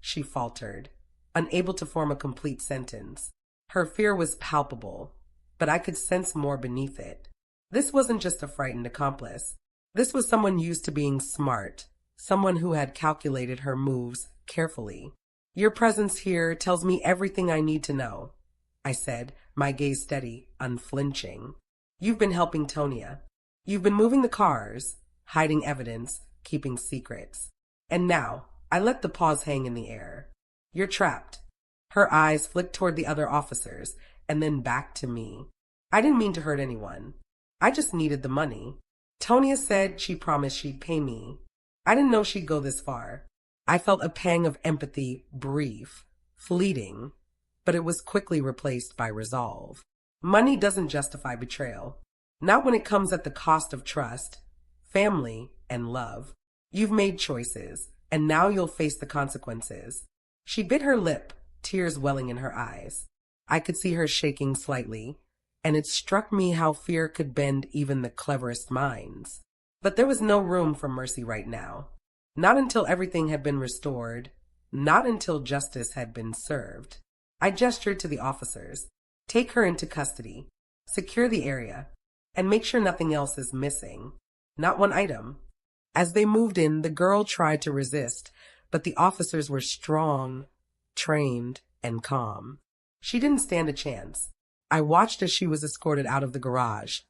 She faltered, unable to form a complete sentence. Her fear was palpable, but I could sense more beneath it. This wasn't just a frightened accomplice. This was someone used to being smart, someone who had calculated her moves carefully. "Your presence here tells me everything I need to know," I said, my gaze steady, unflinching. "You've been helping Tonia. You've been moving the cars, hiding evidence, keeping secrets. And now, I let the pause hang in the air. You're trapped." Her eyes flicked toward the other officers, and then back to me. "I didn't mean to hurt anyone. I just needed the money. Tonia said she promised she'd pay me. I didn't know she'd go this far." I felt a pang of empathy, brief, fleeting, but it was quickly replaced by resolve. Money doesn't justify betrayal. Not when it comes at the cost of trust, family, and love. You've made choices, and now you'll face the consequences. She bit her lip, tears welling in her eyes. I could see her shaking slightly, and it struck me how fear could bend even the cleverest minds. But there was no room for mercy right now. Not until everything had been restored, not until justice had been served. I gestured to the officers. Take her into custody, secure the area, and make sure nothing else is missing. Not one item. As they moved in, the girl tried to resist, but the officers were strong, trained, and calm. She didn't stand a chance. I watched as she was escorted out of the garage,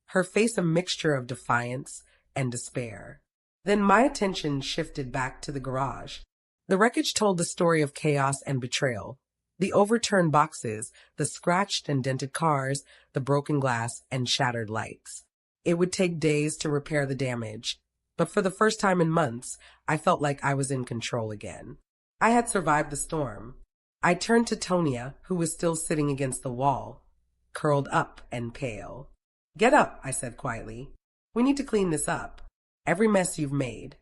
her face a mixture of defiance and despair. Then my attention shifted back to the garage. The wreckage told the story of chaos and betrayal. The overturned boxes, the scratched and dented cars, the broken glass, and shattered lights. It would take days to repair the damage, but for the first time in months, I felt like I was in control again. I had survived the storm. I turned to Tonia, who was still sitting against the wall, curled up and pale. Get up, I said quietly. We need to clean this up. Every mess you've made,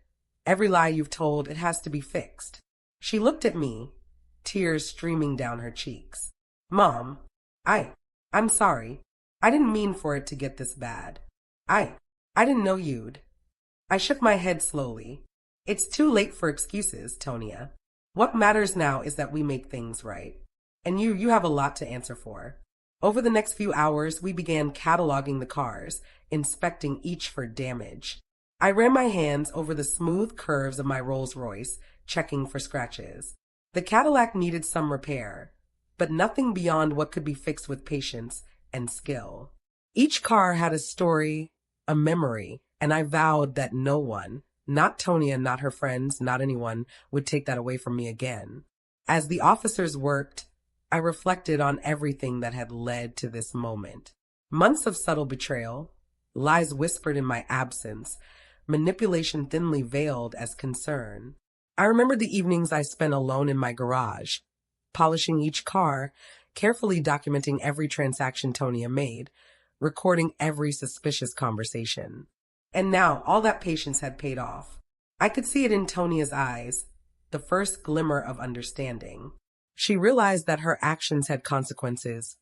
every lie you've told, it has to be fixed. She looked at me, tears streaming down her cheeks. Mom, I'm sorry. I didn't mean for it to get this bad. I didn't know you'd. I shook my head slowly. It's too late for excuses, Tonia. What matters now is that we make things right. And you have a lot to answer for. Over the next few hours, we began cataloging the cars, inspecting each for damage. I ran my hands over the smooth curves of my Rolls-Royce, checking for scratches. The Cadillac needed some repair, but nothing beyond what could be fixed with patience and skill. Each car had a story, a memory, and I vowed that no one, not Tonia, not her friends, not anyone, would take that away from me again. As the officers worked, I reflected on everything that had led to this moment. Months of subtle betrayal, lies whispered in my absence, manipulation thinly veiled as concern. I remembered the evenings I spent alone in my garage, polishing each car, carefully documenting every transaction Tonia made, recording every suspicious conversation. And now all that patience had paid off. I could see it in Tonia's eyes, the first glimmer of understanding. She realized that her actions had consequences,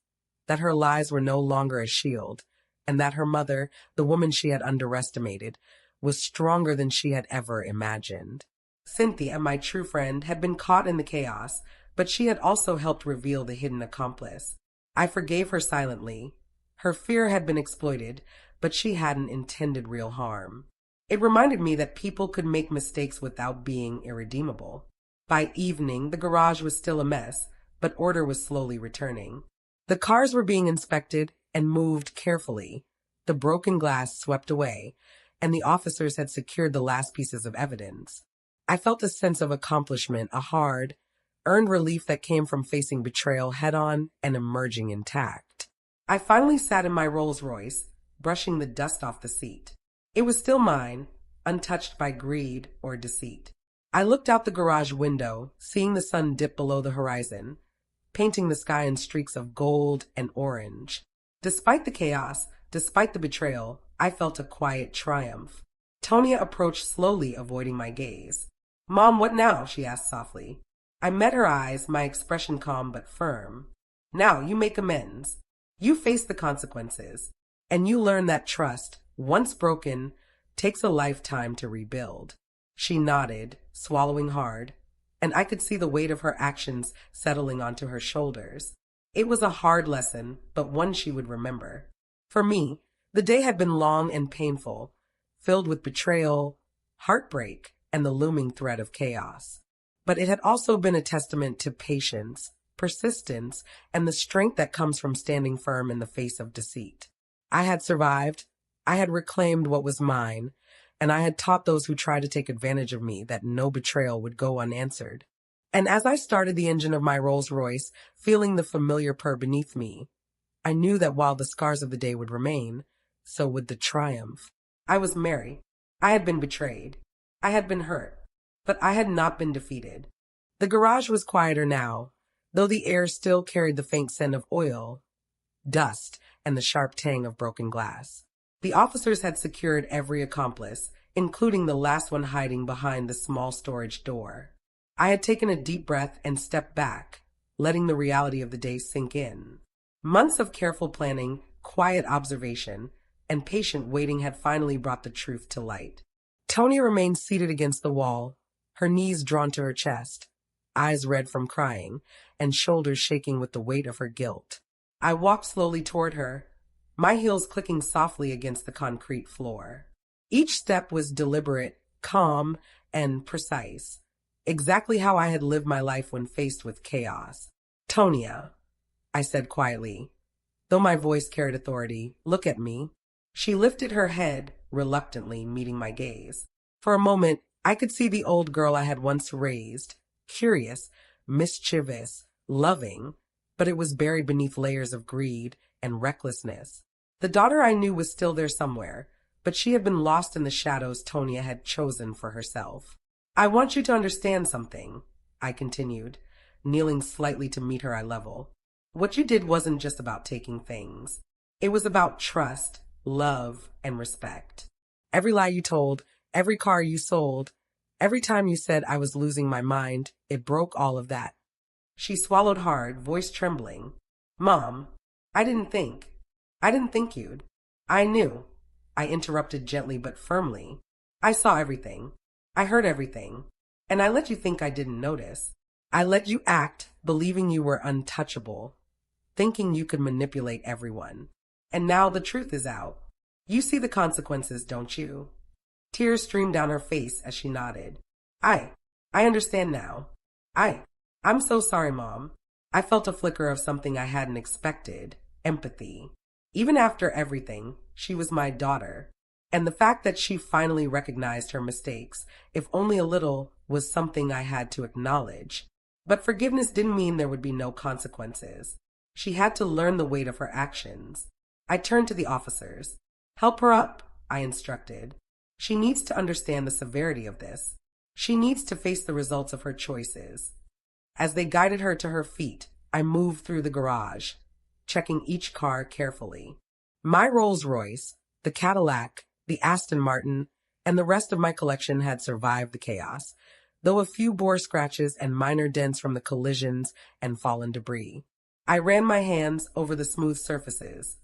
that her lies were no longer a shield, and that her mother, the woman she had underestimated, was stronger than she had ever imagined. Cynthia, my true friend, had been caught in the chaos, but she had also helped reveal the hidden accomplice. I forgave her silently. Her fear had been exploited, but she hadn't intended real harm. It reminded me that people could make mistakes without being irredeemable. By evening, the garage was still a mess, but order was slowly returning. The cars were being inspected and moved carefully, the broken glass swept away, and the officers had secured the last pieces of evidence. I felt a sense of accomplishment, a hard, earned relief that came from facing betrayal head-on and emerging intact. I finally sat in my Rolls-Royce, brushing the dust off the seat. It was still mine, untouched by greed or deceit. I looked out the garage window, seeing the sun dip below the horizon, painting the sky in streaks of gold and orange. Despite the chaos, despite the betrayal, I felt a quiet triumph. Tonia approached slowly, avoiding my gaze. Mom, what now? She asked softly. I met her eyes, my expression calm but firm. Now you make amends. You face the consequences. And you learn that trust, once broken, takes a lifetime to rebuild. She nodded, swallowing hard, and I could see the weight of her actions settling onto her shoulders. It was a hard lesson, but one she would remember. For me, the day had been long and painful, filled with betrayal, heartbreak, and the looming threat of chaos. But it had also been a testament to patience, persistence, and the strength that comes from standing firm in the face of deceit. I had survived, I had reclaimed what was mine, and I had taught those who tried to take advantage of me that no betrayal would go unanswered. And as I started the engine of my Rolls-Royce, feeling the familiar purr beneath me, I knew that while the scars of the day would remain, so would the triumph. I was Mary. I had been betrayed. I had been hurt, but I had not been defeated. The garage was quieter now, though the air still carried the faint scent of oil, dust, and the sharp tang of broken glass. The officers had secured every accomplice, including the last one hiding behind the small storage door. I had taken a deep breath and stepped back, letting the reality of the day sink in. Months of careful planning, quiet observation, and patient waiting had finally brought the truth to light. Tony remained seated against the wall, her knees drawn to her chest, eyes red from crying, and shoulders shaking with the weight of her guilt. I walked slowly toward her, my heels clicking softly against the concrete floor. Each step was deliberate, calm, and precise, exactly how I had lived my life when faced with chaos. "Tonia," I said quietly, though my voice carried authority, "look at me." She lifted her head, reluctantly meeting my gaze. For a moment, I could see the old girl I had once raised, curious, mischievous, loving, but it was buried beneath layers of greed and recklessness. The daughter I knew was still there somewhere, but she had been lost in the shadows Tonia had chosen for herself. "I want you to understand something," I continued, kneeling slightly to meet her eye level. "What you did wasn't just about taking things. It was about trust, love, and respect. Every lie you told, every car you sold, every time you said I was losing my mind, it broke all of that." She swallowed hard, voice trembling. "Mom, I didn't think. I didn't think you'd. I knew." I interrupted gently but firmly. "I saw everything. I heard everything. And I let you think I didn't notice. I let you act, believing you were untouchable, thinking you could manipulate everyone. And now the truth is out. You see the consequences, don't you?" Tears streamed down her face as she nodded. I understand now. I'm so sorry, Mom." I felt a flicker of something I hadn't expected, empathy. Even after everything, she was my daughter. And the fact that she finally recognized her mistakes, if only a little, was something I had to acknowledge. But forgiveness didn't mean there would be no consequences. She had to learn the weight of her actions. I turned to the officers. "Help her up," I instructed. "She needs to understand the severity of this. She needs to face the results of her choices." As they guided her to her feet, I moved through the garage, checking each car carefully. My Rolls-Royce, the Cadillac, the Aston Martin, and the rest of my collection had survived the chaos, though a few bore scratches and minor dents from the collisions and fallen debris. I ran my hands over the smooth surfaces,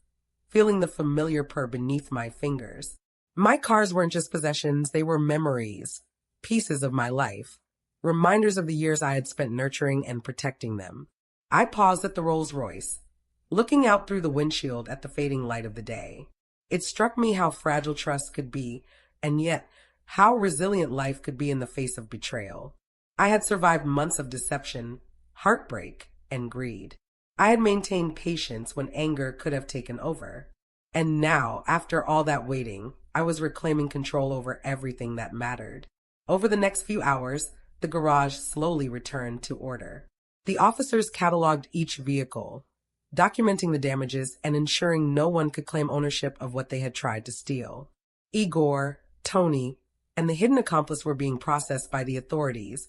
feeling the familiar purr beneath my fingers. My cars weren't just possessions, they were memories, pieces of my life, reminders of the years I had spent nurturing and protecting them. I paused at the Rolls-Royce, looking out through the windshield at the fading light of the day. It struck me how fragile trust could be, and yet how resilient life could be in the face of betrayal. I had survived months of deception, heartbreak, and greed. I had maintained patience when anger could have taken over. And now, after all that waiting, I was reclaiming control over everything that mattered. Over the next few hours, the garage slowly returned to order. The officers cataloged each vehicle, documenting the damages and ensuring no one could claim ownership of what they had tried to steal. Igor, Tony, and the hidden accomplice were being processed by the authorities,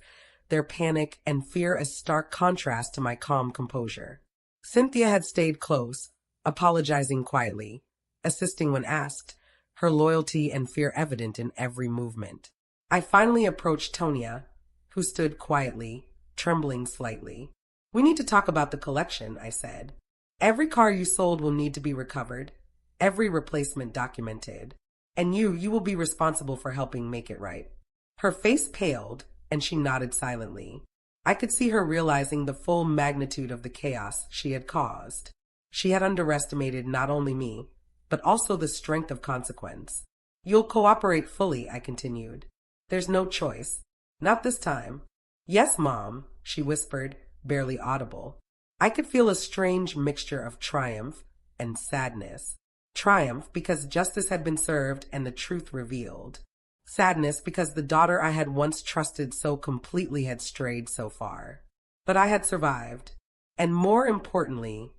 their panic and fear a stark contrast to my calm composure. Cynthia had stayed close, apologizing quietly, assisting when asked, her loyalty and fear evident in every movement. I finally approached Tonia, who stood quietly, trembling slightly. "We need to talk about the collection," I said. "Every car you sold will need to be recovered, every replacement documented, and you will be responsible for helping make it right." Her face paled, and she nodded silently. I could see her realizing the full magnitude of the chaos she had caused. She had underestimated not only me, but also the strength of consequence. "You'll cooperate fully," I continued. "There's no choice. Not this time." "Yes, Mom," she whispered, barely audible. I could feel a strange mixture of triumph and sadness. Triumph because justice had been served and the truth revealed. Sadness because the daughter I had once trusted so completely had strayed so far. But I had survived. And more importantly,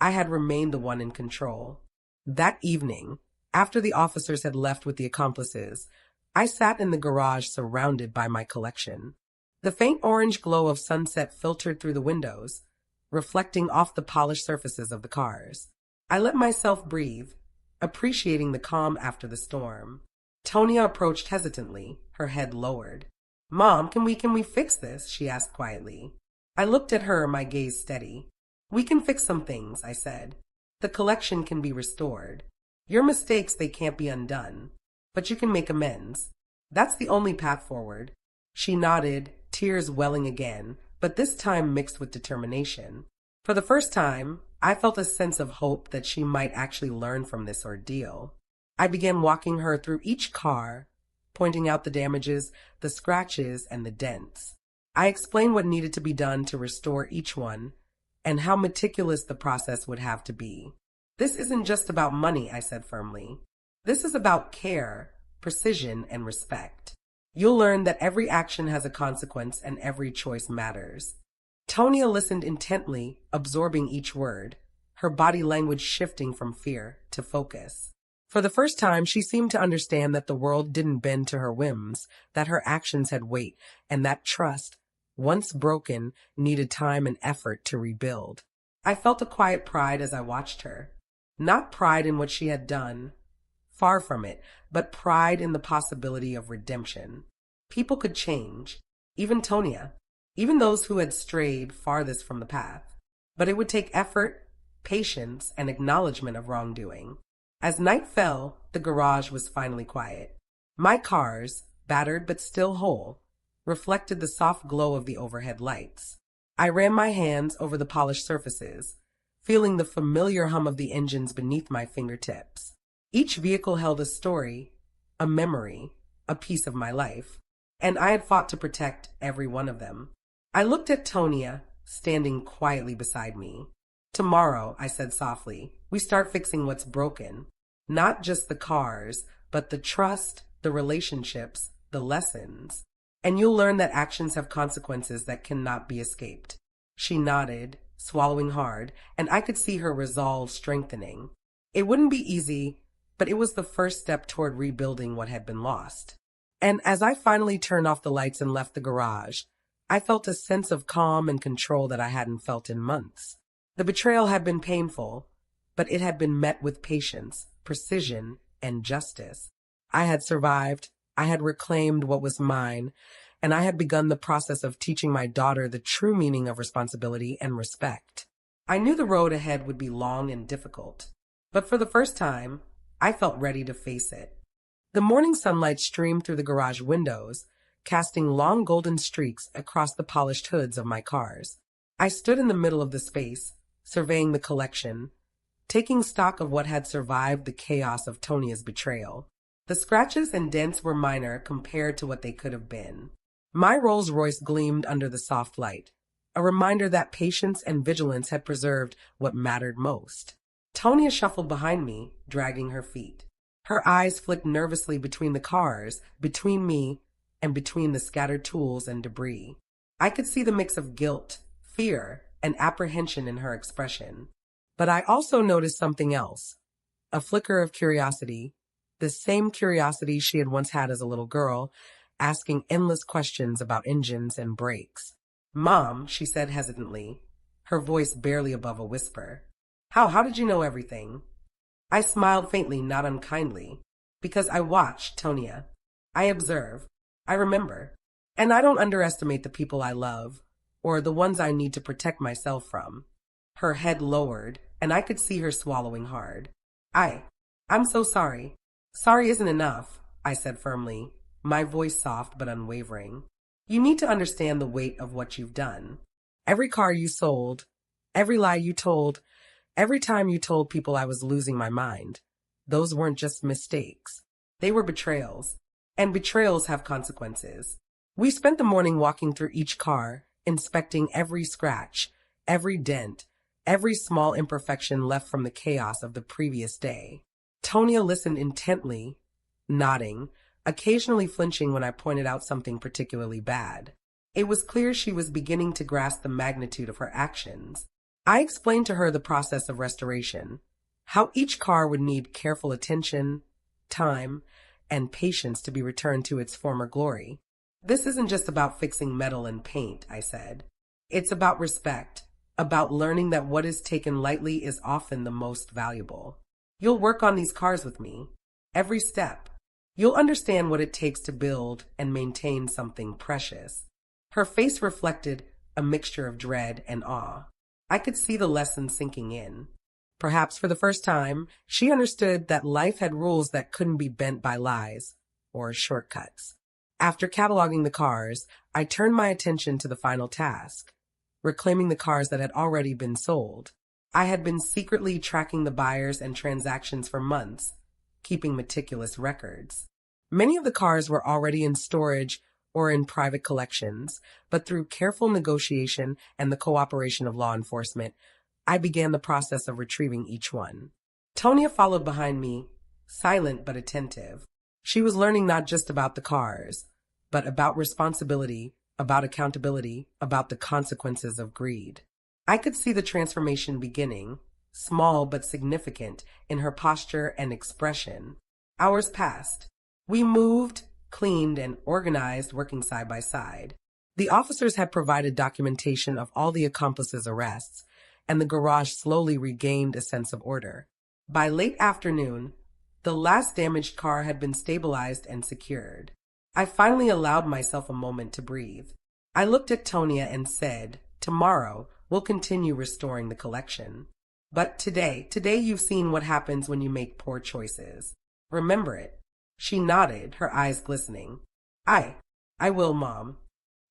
I had remained the one in control. That evening, after the officers had left with the accomplices, I sat in the garage surrounded by my collection. The faint orange glow of sunset filtered through the windows, reflecting off the polished surfaces of the cars. I let myself breathe, appreciating the calm after the storm. Tonia approached hesitantly, her head lowered. Mom, can we fix this? She asked quietly. I looked at her, my gaze steady. We can fix some things, I said. The collection can be restored. Your mistakes, they can't be undone. But you can make amends. That's the only path forward. She nodded, tears welling again, but this time mixed with determination. For the first time, I felt a sense of hope that she might actually learn from this ordeal. I began walking her through each car, pointing out the damages, the scratches, and the dents. I explained what needed to be done to restore each one, and how meticulous the process would have to be. This isn't just about money, I said firmly. This is about care, precision, and respect. You'll learn that every action has a consequence and every choice matters. Tonia listened intently, absorbing each word, her body language shifting from fear to focus. For the first time, she seemed to understand that the world didn't bend to her whims, that her actions had weight, and that trust, once broken, needed time and effort to rebuild. I felt a quiet pride as I watched her. Not pride in what she had done, far from it, but pride in the possibility of redemption. People could change, even Tonia, even those who had strayed farthest from the path. But it would take effort, patience, and acknowledgement of wrongdoing. As night fell, the garage was finally quiet. My cars, battered but still whole, reflected the soft glow of the overhead lights. I ran my hands over the polished surfaces, feeling the familiar hum of the engines beneath my fingertips. Each vehicle held a story, a memory, a piece of my life, and I had fought to protect every one of them. I looked at Tonia, standing quietly beside me. Tomorrow, I said softly, we start fixing what's broken. Not just the cars, but the trust, the relationships, the lessons. And you'll learn that actions have consequences that cannot be escaped. She nodded, swallowing hard, and I could see her resolve strengthening. It wouldn't be easy, but it was the first step toward rebuilding what had been lost. And as I finally turned off the lights and left the garage, I felt a sense of calm and control that I hadn't felt in months. The betrayal had been painful, but it had been met with patience, precision, and justice. I had survived, I had reclaimed what was mine, and I had begun the process of teaching my daughter the true meaning of responsibility and respect. I knew the road ahead would be long and difficult, but for the first time, I felt ready to face it. The morning sunlight streamed through the garage windows, casting long golden streaks across the polished hoods of my cars. I stood in the middle of the space, surveying the collection, taking stock of what had survived the chaos of Tonia's betrayal. The scratches and dents were minor compared to what they could have been. My Rolls-Royce gleamed under the soft light, a reminder that patience and vigilance had preserved what mattered most. Tonia shuffled behind me, dragging her feet. Her eyes flicked nervously between the cars, between me, and between the scattered tools and debris. I could see the mix of guilt, fear, and apprehension in her expression. But I also noticed something else, a flicker of curiosity, the same curiosity she had once had as a little girl, asking endless questions about engines and brakes. Mom, she said hesitantly, her voice barely above a whisper. How did you know everything? I smiled faintly, not unkindly, because I watched Tonia. I observe. I remember. And I don't underestimate the people I love, or the ones I need to protect myself from. Her head lowered, and I could see her swallowing hard. I'm so sorry. Sorry isn't enough, I said firmly, my voice soft but unwavering. You need to understand the weight of what you've done. Every car you sold, every lie you told, every time you told people I was losing my mind. Those weren't just mistakes. They were betrayals. And betrayals have consequences. We spent the morning walking through each car, inspecting every scratch, every dent, every small imperfection left from the chaos of the previous day. Tonia listened intently, nodding, occasionally flinching when I pointed out something particularly bad. It was clear she was beginning to grasp the magnitude of her actions. I explained to her the process of restoration, how each car would need careful attention, time, and patience to be returned to its former glory. This isn't just about fixing metal and paint, I said. It's about respect, about learning that what is taken lightly is often the most valuable. You'll work on these cars with me. Every step. You'll understand what it takes to build and maintain something precious." Her face reflected a mixture of dread and awe. I could see the lesson sinking in. Perhaps for the first time, she understood that life had rules that couldn't be bent by lies or shortcuts. After cataloging the cars, I turned my attention to the final task, reclaiming the cars that had already been sold. I had been secretly tracking the buyers and transactions for months, keeping meticulous records. Many of the cars were already in storage or in private collections, but through careful negotiation and the cooperation of law enforcement, I began the process of retrieving each one. Tonia followed behind me, silent but attentive. She was learning not just about the cars, but about responsibility, about accountability, about the consequences of greed. I could see the transformation beginning, small but significant, in her posture and expression. Hours passed. We moved, cleaned, and organized, working side by side. The officers had provided documentation of all the accomplices' arrests, and the garage slowly regained a sense of order. By late afternoon, the last damaged car had been stabilized and secured. I finally allowed myself a moment to breathe. I looked at Tonia and said, "Tomorrow, we'll continue restoring the collection. But today you've seen what happens when you make poor choices. Remember it." She nodded, her eyes glistening. I will, Mom."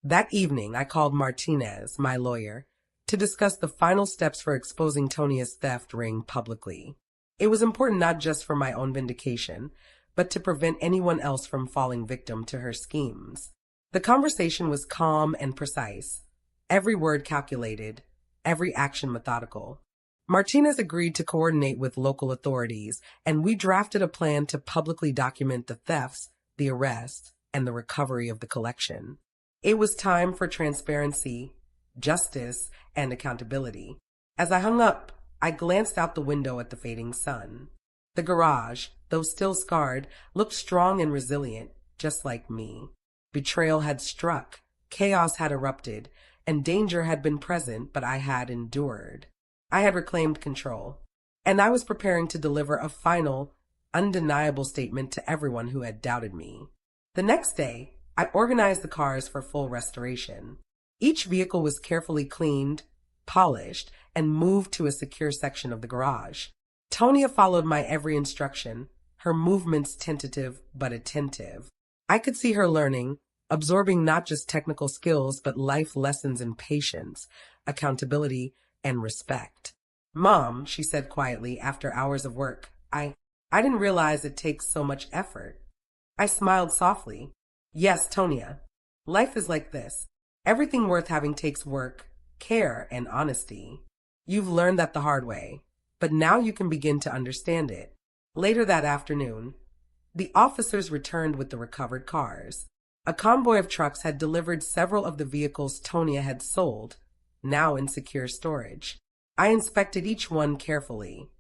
That evening, I called Martinez, my lawyer, to discuss the final steps for exposing Tonia's theft ring publicly. It was important not just for my own vindication, but to prevent anyone else from falling victim to her schemes. The conversation was calm and precise, every word calculated, every action methodical. Martinez agreed to coordinate with local authorities, and we drafted a plan to publicly document the thefts, the arrests, and the recovery of the collection. It was time for transparency, justice, and accountability. As I hung up, I glanced out the window at the fading sun. The garage, though still scarred, looked strong and resilient, just like me. Betrayal had struck, chaos had erupted, and danger had been present, but I had endured. I had reclaimed control, and I was preparing to deliver a final, undeniable statement to everyone who had doubted me. The next day, I organized the cars for full restoration. Each vehicle was carefully cleaned, polished, and moved to a secure section of the garage. Tonia followed my every instruction, her movements tentative but attentive. I could see her learning, absorbing not just technical skills but life lessons in patience, accountability, and respect. "Mom," she said quietly after hours of work, I didn't realize it takes so much effort." I smiled softly. "Yes, Tonia. Life is like this. Everything worth having takes work, care, and honesty. You've learned that the hard way, but now you can begin to understand it." Later that afternoon, the officers returned with the recovered cars. A convoy of trucks had delivered several of the vehicles Tonia had sold, now in secure storage. I inspected each one carefully,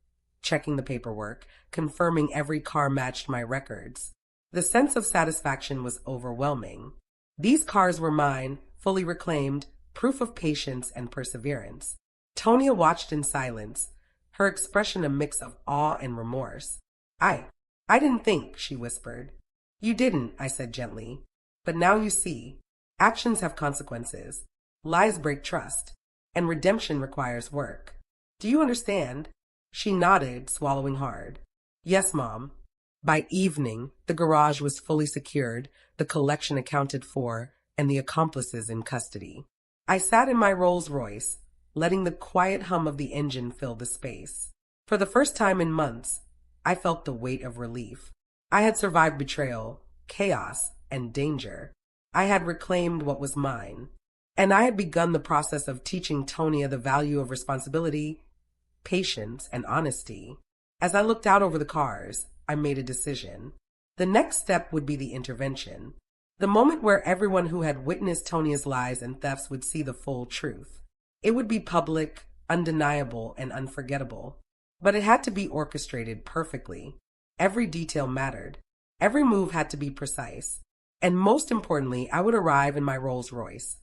checking the paperwork, confirming every car matched my records. The sense of satisfaction was overwhelming. These cars were mine, fully reclaimed, proof of patience and perseverance. Tonia watched in silence, her expression a mix of awe and remorse. I didn't think," she whispered. "You didn't," I said gently. "But now you see. Actions have consequences. Lies break trust, and redemption requires work. Do you understand?" She nodded, swallowing hard. "Yes, Mom." By evening, the garage was fully secured, the collection accounted for, and the accomplices in custody. I sat in my Rolls-Royce, letting the quiet hum of the engine fill the space. For the first time in months, I felt the weight of relief. I had survived betrayal, chaos, and danger. I had reclaimed what was mine. And I had begun the process of teaching Tonia the value of responsibility, patience, and honesty. As I looked out over the cars, I made a decision. The next step would be the intervention. The moment where everyone who had witnessed Tonia's lies and thefts would see the full truth. It would be public, undeniable, and unforgettable. But it had to be orchestrated perfectly. Every detail mattered. Every move had to be precise. And most importantly, I would arrive in my Rolls-Royce.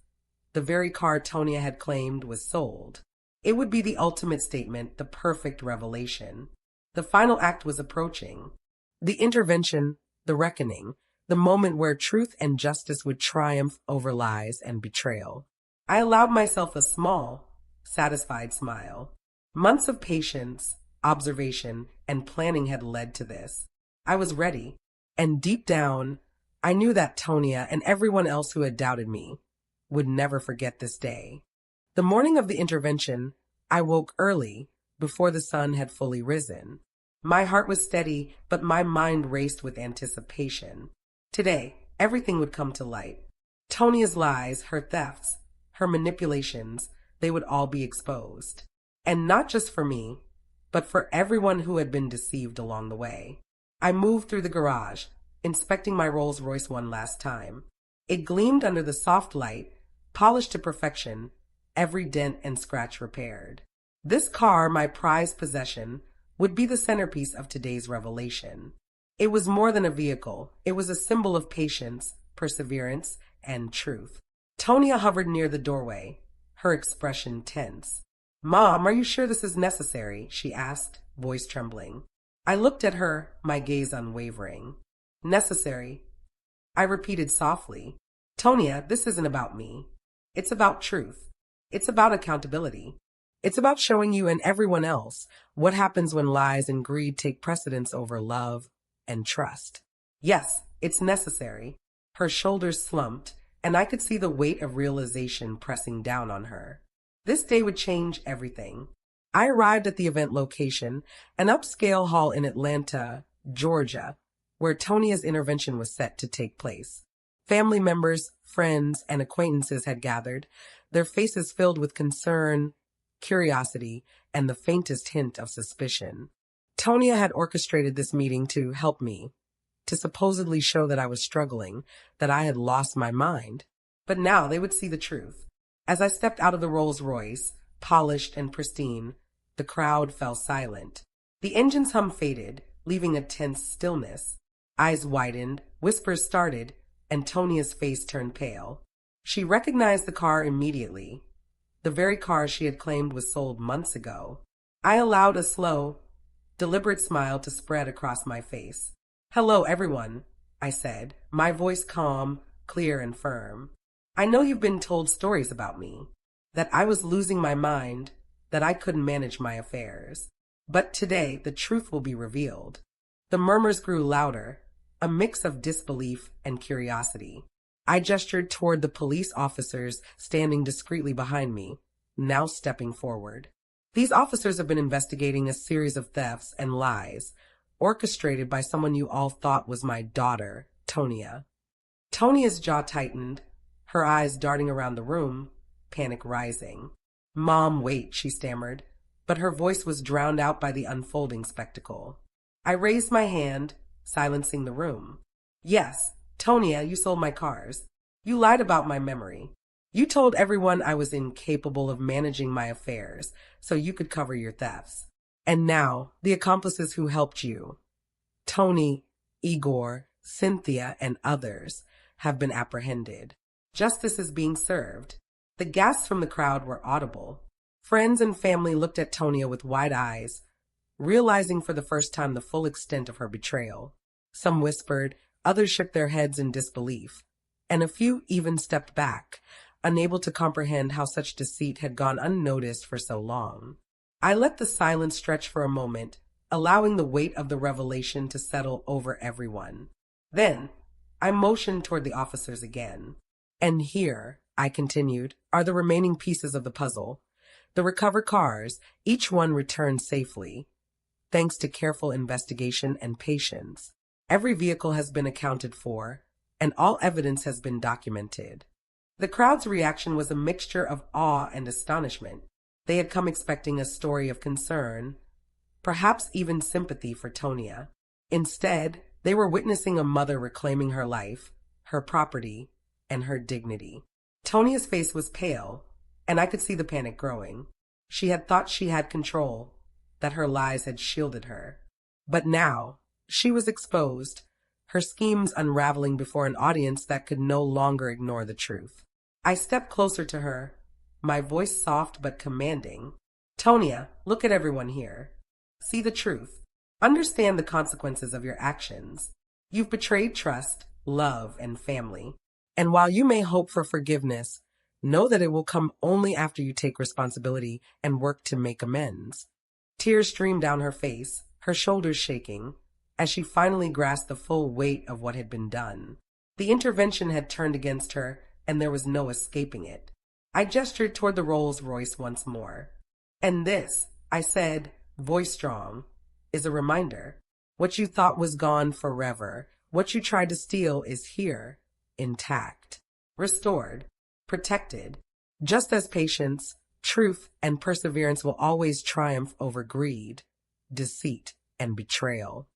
The very car Tonia had claimed was sold. It would be the ultimate statement, the perfect revelation. The final act was approaching. The intervention, the reckoning, the moment where truth and justice would triumph over lies and betrayal. I allowed myself a small, satisfied smile. Months of patience, observation, and planning had led to this. I was ready, and deep down, I knew that Tonia and everyone else who had doubted me would never forget this day. The morning of the intervention, I woke early, before the sun had fully risen. My heart was steady, but my mind raced with anticipation. Today, everything would come to light. Tonia's lies, her thefts, her manipulations, they would all be exposed. And not just for me, but for everyone who had been deceived along the way. I moved through the garage, inspecting my Rolls Royce one last time. It gleamed under the soft light, polished to perfection, every dent and scratch repaired. This car, my prized possession, would be the centerpiece of today's revelation. It was more than a vehicle. It was a symbol of patience, perseverance, and truth. Tonia hovered near the doorway, her expression tense. "Mom, are you sure this is necessary?" she asked, voice trembling. I looked at her, my gaze unwavering. "Necessary," I repeated softly. "Tonia, this isn't about me. It's about truth. It's about accountability. It's about showing you and everyone else what happens when lies and greed take precedence over love and trust." "Yes, it's necessary." Her shoulders slumped, and I could see the weight of realization pressing down on her. This day would change everything. I arrived at the event location, an upscale hall in Atlanta, Georgia, where Tonia's intervention was set to take place. Family members, friends, and acquaintances had gathered, their faces filled with concern, curiosity, and the faintest hint of suspicion. Tonia had orchestrated this meeting to help me, to supposedly show that I was struggling, that I had lost my mind. But now they would see the truth. As I stepped out of the Rolls Royce, polished and pristine, the crowd fell silent. The engine's hum faded, leaving a tense stillness. Eyes widened, whispers started, and Tonia's face turned pale. She recognized the car immediately, the very car she had claimed was sold months ago. I allowed a slow, deliberate smile to spread across my face. "Hello, everyone," I said, my voice calm, clear, and firm. "I know you've been told stories about me, that I was losing my mind, that I couldn't manage my affairs. But today, the truth will be revealed." The murmurs grew louder, a mix of disbelief and curiosity. I gestured toward the police officers standing discreetly behind me, now stepping forward. "These officers have been investigating a series of thefts and lies, orchestrated by someone you all thought was my daughter, Tonia." Tonia's jaw tightened, her eyes darting around the room, panic rising. "Mom, wait," she stammered, but her voice was drowned out by the unfolding spectacle. I raised my hand, silencing the room. "Yes, Tonia, you sold my cars. You lied about my memory. You told everyone I was incapable of managing my affairs, so you could cover your thefts. And now, the accomplices who helped you, Tony, Igor, Cynthia, and others, have been apprehended. Justice is being served." The gasps from the crowd were audible. Friends and family looked at Tonia with wide eyes, realizing for the first time the full extent of her betrayal. Some whispered, others shook their heads in disbelief, and a few even stepped back, unable to comprehend how such deceit had gone unnoticed for so long. I let the silence stretch for a moment, allowing the weight of the revelation to settle over everyone. Then, I motioned toward the officers again. "And here," I continued, "are the remaining pieces of the puzzle. The recovered cars, each one returned safely, thanks to careful investigation and patience. Every vehicle has been accounted for, and all evidence has been documented." The crowd's reaction was a mixture of awe and astonishment. They had come expecting a story of concern, perhaps even sympathy for Tonia. Instead, they were witnessing a mother reclaiming her life, her property, and her dignity. Tonia's face was pale, and I could see the panic growing. She had thought she had control, that her lies had shielded her. But now, she was exposed, her schemes unraveling before an audience that could no longer ignore the truth. I stepped closer to her, my voice soft but commanding. "Tonia, look at everyone here. See the truth. Understand the consequences of your actions. You've betrayed trust, love, and family. And while you may hope for forgiveness, know that it will come only after you take responsibility and work to make amends. Tears streamed down her face, her shoulders shaking, as she finally grasped the full weight of what had been done. The intervention had turned against her, and there was no escaping it. I gestured toward the Rolls-Royce once more. And this, I said, voice strong, is a reminder. What you thought was gone forever, what you tried to steal is here, intact, restored, protected, just as patience, truth, and perseverance will always triumph over greed, deceit, and betrayal.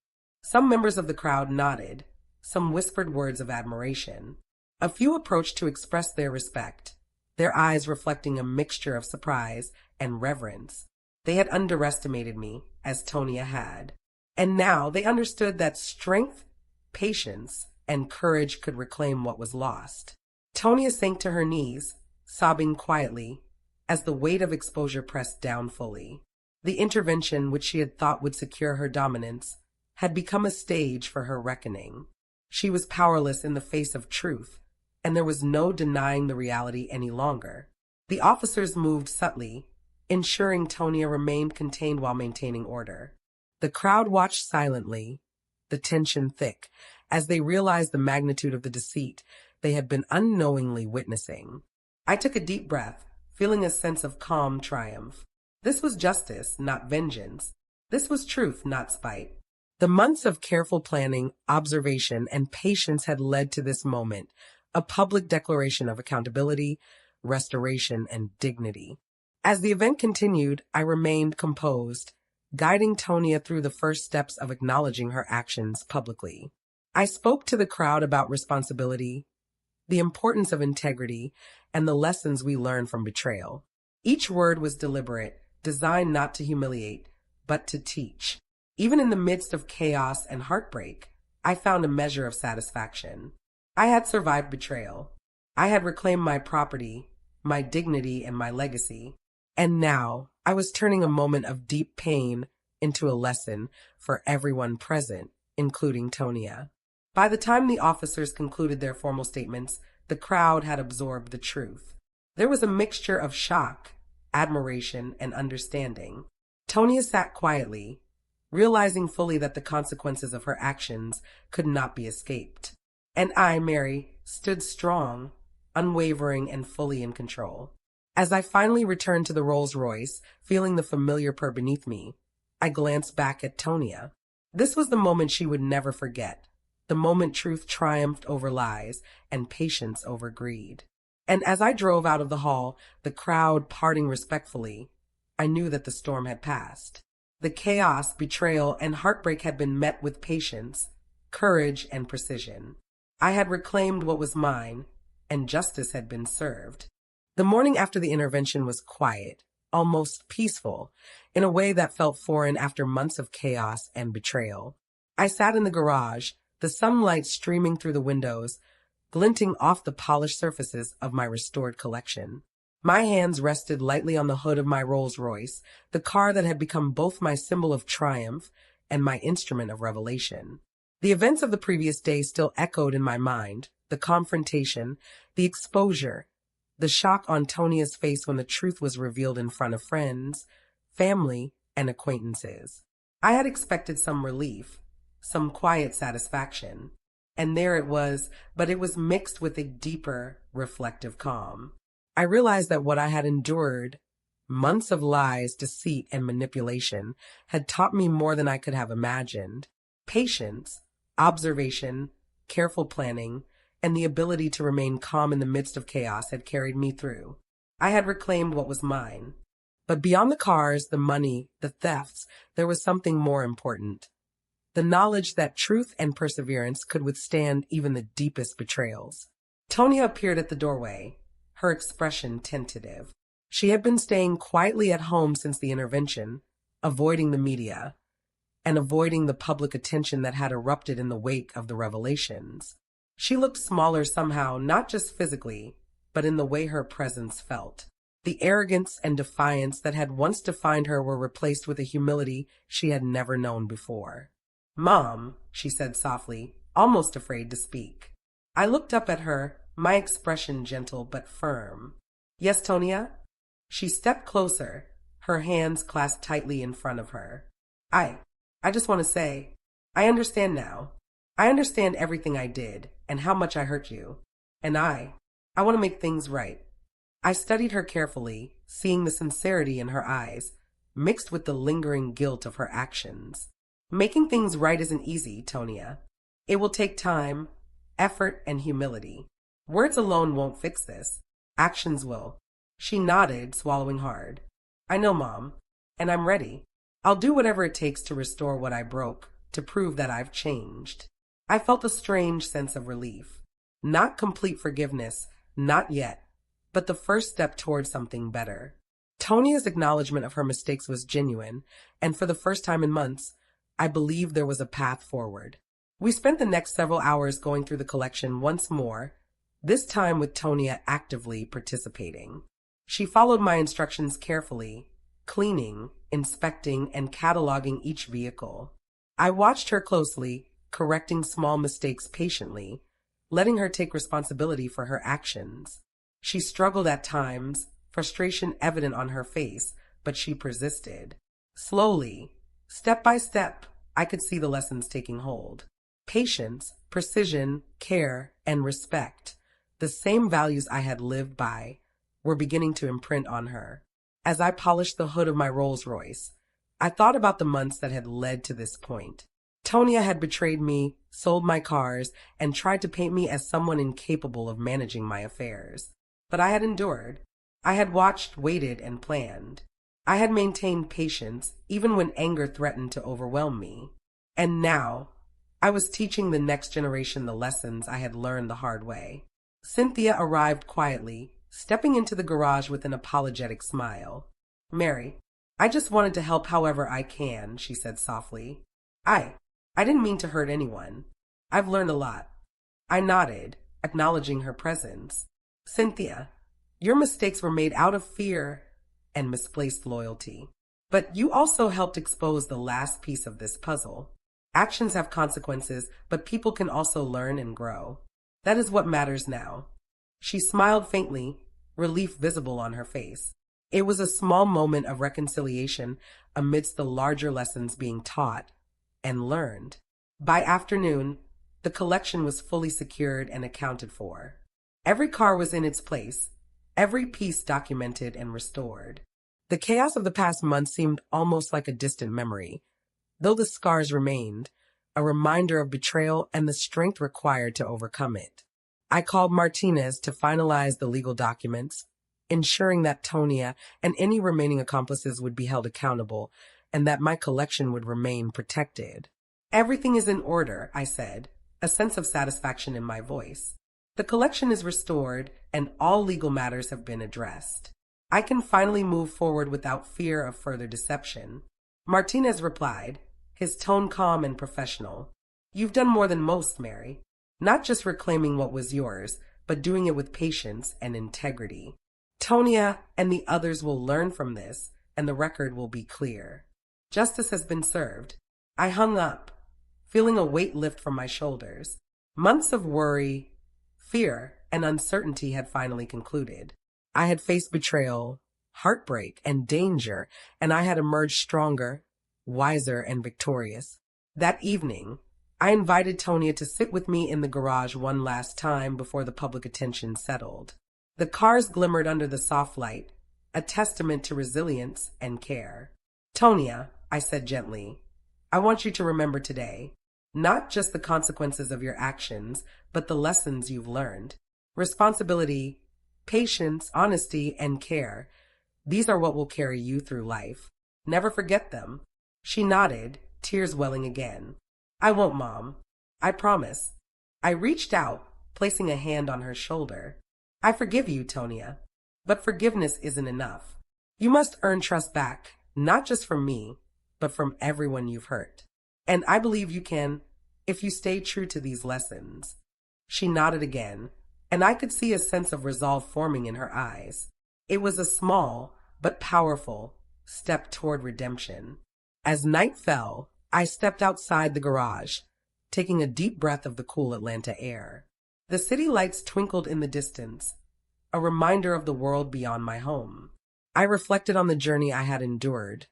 Some members of the crowd nodded, some whispered words of admiration. A few approached to express their respect, their eyes reflecting a mixture of surprise and reverence. They had underestimated me, as Tonia had, and now they understood that strength, patience, and courage could reclaim what was lost. Tonia sank to her knees, sobbing quietly, as the weight of exposure pressed down fully. The intervention, which she had thought would secure her dominance, had become a stage for her reckoning. She was powerless in the face of truth, and there was no denying the reality any longer. The officers moved subtly, ensuring Tonia remained contained while maintaining order. The crowd watched silently, the tension thick, as they realized the magnitude of the deceit they had been unknowingly witnessing. I took a deep breath, feeling a sense of calm triumph. This was justice, not vengeance. This was truth, not spite. The months of careful planning, observation, and patience had led to this moment, a public declaration of accountability, restoration, and dignity. As the event continued, I remained composed, guiding Tonia through the first steps of acknowledging her actions publicly. I spoke to the crowd about responsibility, the importance of integrity, and the lessons we learn from betrayal. Each word was deliberate, designed not to humiliate, but to teach. Even in the midst of chaos and heartbreak, I found a measure of satisfaction. I had survived betrayal. I had reclaimed my property, my dignity, and my legacy. And now, I was turning a moment of deep pain into a lesson for everyone present, including Tonia. By the time the officers concluded their formal statements, the crowd had absorbed the truth. There was a mixture of shock, admiration, and understanding. Tonia sat quietly, realizing fully that the consequences of her actions could not be escaped. And I, Mary, stood strong, unwavering, and fully in control. As I finally returned to the Rolls-Royce, feeling the familiar purr beneath me, I glanced back at Tonia. This was the moment she would never forget, the moment truth triumphed over lies and patience over greed. And as I drove out of the hall, the crowd parting respectfully, I knew that the storm had passed. The chaos, betrayal, and heartbreak had been met with patience, courage, and precision. I had reclaimed what was mine, and justice had been served. The morning after the intervention was quiet, almost peaceful, in a way that felt foreign after months of chaos and betrayal. I sat in the garage, the sunlight streaming through the windows, glinting off the polished surfaces of my restored collection. My hands rested lightly on the hood of my Rolls-Royce, the car that had become both my symbol of triumph and my instrument of revelation. The events of the previous day still echoed in my mind, the confrontation, the exposure, the shock on Tonia's face when the truth was revealed in front of friends, family, and acquaintances. I had expected some relief, some quiet satisfaction, and there it was, but it was mixed with a deeper, reflective calm. I realized that what I had endured, months of lies, deceit, and manipulation, had taught me more than I could have imagined. Patience, observation, careful planning, and the ability to remain calm in the midst of chaos had carried me through. I had reclaimed what was mine. But beyond the cars, the money, the thefts, there was something more important. The knowledge that truth and perseverance could withstand even the deepest betrayals. Tonia appeared at the doorway, her expression tentative. She had been staying quietly at home since the intervention, avoiding the media, and avoiding the public attention that had erupted in the wake of the revelations. She looked smaller somehow, not just physically, but in the way her presence felt. The arrogance and defiance that had once defined her were replaced with a humility she had never known before. "Mom," she said softly, almost afraid to speak. I looked up at her, my expression gentle but firm. Yes, Tonia? She stepped closer, her hands clasped tightly in front of her. I just want to say, I understand now. I understand everything I did and how much I hurt you. And I want to make things right. I studied her carefully, seeing the sincerity in her eyes, mixed with the lingering guilt of her actions. Making things right isn't easy, Tonia. It will take time, effort, and humility. Words alone won't fix this. Actions will. She nodded, swallowing hard. I know, Mom, and I'm ready. I'll do whatever it takes to restore what I broke, to prove that I've changed. I felt a strange sense of relief. Not complete forgiveness, not yet, but the first step toward something better. Tonia's acknowledgement of her mistakes was genuine, and for the first time in months, I believed there was a path forward. We spent the next several hours going through the collection once more, this time with Tonia actively participating. She followed my instructions carefully, cleaning, inspecting, and cataloging each vehicle. I watched her closely, correcting small mistakes patiently, letting her take responsibility for her actions. She struggled at times, frustration evident on her face, but she persisted. Slowly, step by step, I could see the lessons taking hold. Patience, precision, care, and respect, the same values I had lived by, were beginning to imprint on her. As I polished the hood of my Rolls-Royce, I thought about the months that had led to this point. Tonia had betrayed me, sold my cars, and tried to paint me as someone incapable of managing my affairs. But I had endured. I had watched, waited, and planned. I had maintained patience, even when anger threatened to overwhelm me. And now, I was teaching the next generation the lessons I had learned the hard way. Cynthia arrived quietly, stepping into the garage with an apologetic smile. Mary, I just wanted to help however I can, she said softly. I didn't mean to hurt anyone. I've learned a lot. I nodded, acknowledging her presence. Cynthia, your mistakes were made out of fear and misplaced loyalty. But you also helped expose the last piece of this puzzle. Actions have consequences, but people can also learn and grow. That is what matters now. She smiled faintly, relief visible on her face. It was a small moment of reconciliation amidst the larger lessons being taught and learned. By afternoon, the collection was fully secured and accounted for. Every car was in its place, every piece documented and restored. The chaos of the past month seemed almost like a distant memory, though the scars remained, a reminder of betrayal and the strength required to overcome it. I called Martinez to finalize the legal documents, ensuring that Tonia and any remaining accomplices would be held accountable and that my collection would remain protected. Everything is in order, I said, a sense of satisfaction in my voice. The collection is restored and all legal matters have been addressed. I can finally move forward without fear of further deception. Martinez replied, his tone calm and professional. You've done more than most, Mary. Not just reclaiming what was yours, but doing it with patience and integrity. Tonia and the others will learn from this, and the record will be clear. Justice has been served. I hung up, feeling a weight lift from my shoulders. Months of worry, fear, and uncertainty had finally concluded. I had faced betrayal, heartbreak, and danger, and I had emerged stronger, wiser, and victorious. That evening, I invited Tonia to sit with me in the garage one last time before the public attention settled. The cars glimmered under the soft light, a testament to resilience and care. Tonia, I said gently, I want you to remember today, not just the consequences of your actions, but the lessons you've learned. Responsibility, patience, honesty, and care. These are what will carry you through life. Never forget them. She nodded, tears welling again. I won't, Mom. I promise. I reached out, placing a hand on her shoulder. I forgive you, Tonia. But forgiveness isn't enough. You must earn trust back, not just from me, but from everyone you've hurt. And I believe you can, if you stay true to these lessons. She nodded again, and I could see a sense of resolve forming in her eyes. It was a small, but powerful, step toward redemption. As night fell, I stepped outside the garage, taking a deep breath of the cool Atlanta air. The city lights twinkled in the distance, a reminder of the world beyond my home. I reflected on the journey I had endured,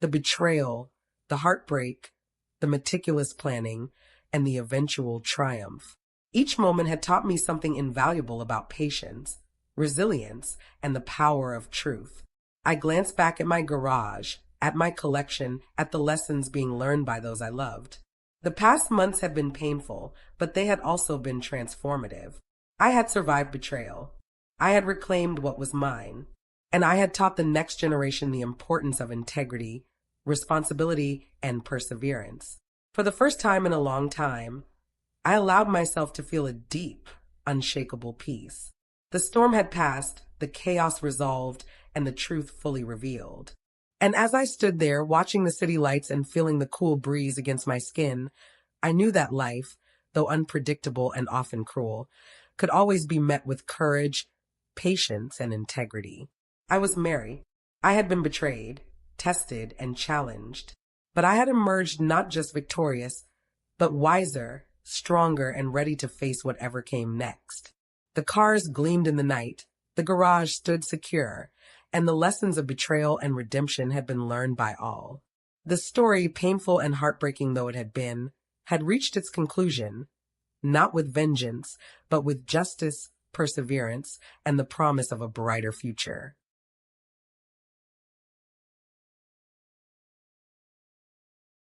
the betrayal, the heartbreak, the meticulous planning, and the eventual triumph. Each moment had taught me something invaluable about patience, resilience, and the power of truth. I glanced back at my garage, at my collection, at the lessons being learned by those I loved. The past months had been painful, but they had also been transformative. I had survived betrayal. I had reclaimed what was mine. And I had taught the next generation the importance of integrity, responsibility, and perseverance. For the first time in a long time, I allowed myself to feel a deep, unshakable peace. The storm had passed, the chaos resolved, and the truth fully revealed. And as I stood there, watching the city lights and feeling the cool breeze against my skin, I knew that life, though unpredictable and often cruel, could always be met with courage, patience, and integrity. I was Mary. I had been betrayed, tested, and challenged. But I had emerged not just victorious, but wiser, stronger, and ready to face whatever came next. The cars gleamed in the night, the garage stood secure, and the lessons of betrayal and redemption had been learned by all. The story, painful and heartbreaking though it had been, had reached its conclusion, not with vengeance, but with justice, perseverance, and the promise of a brighter future.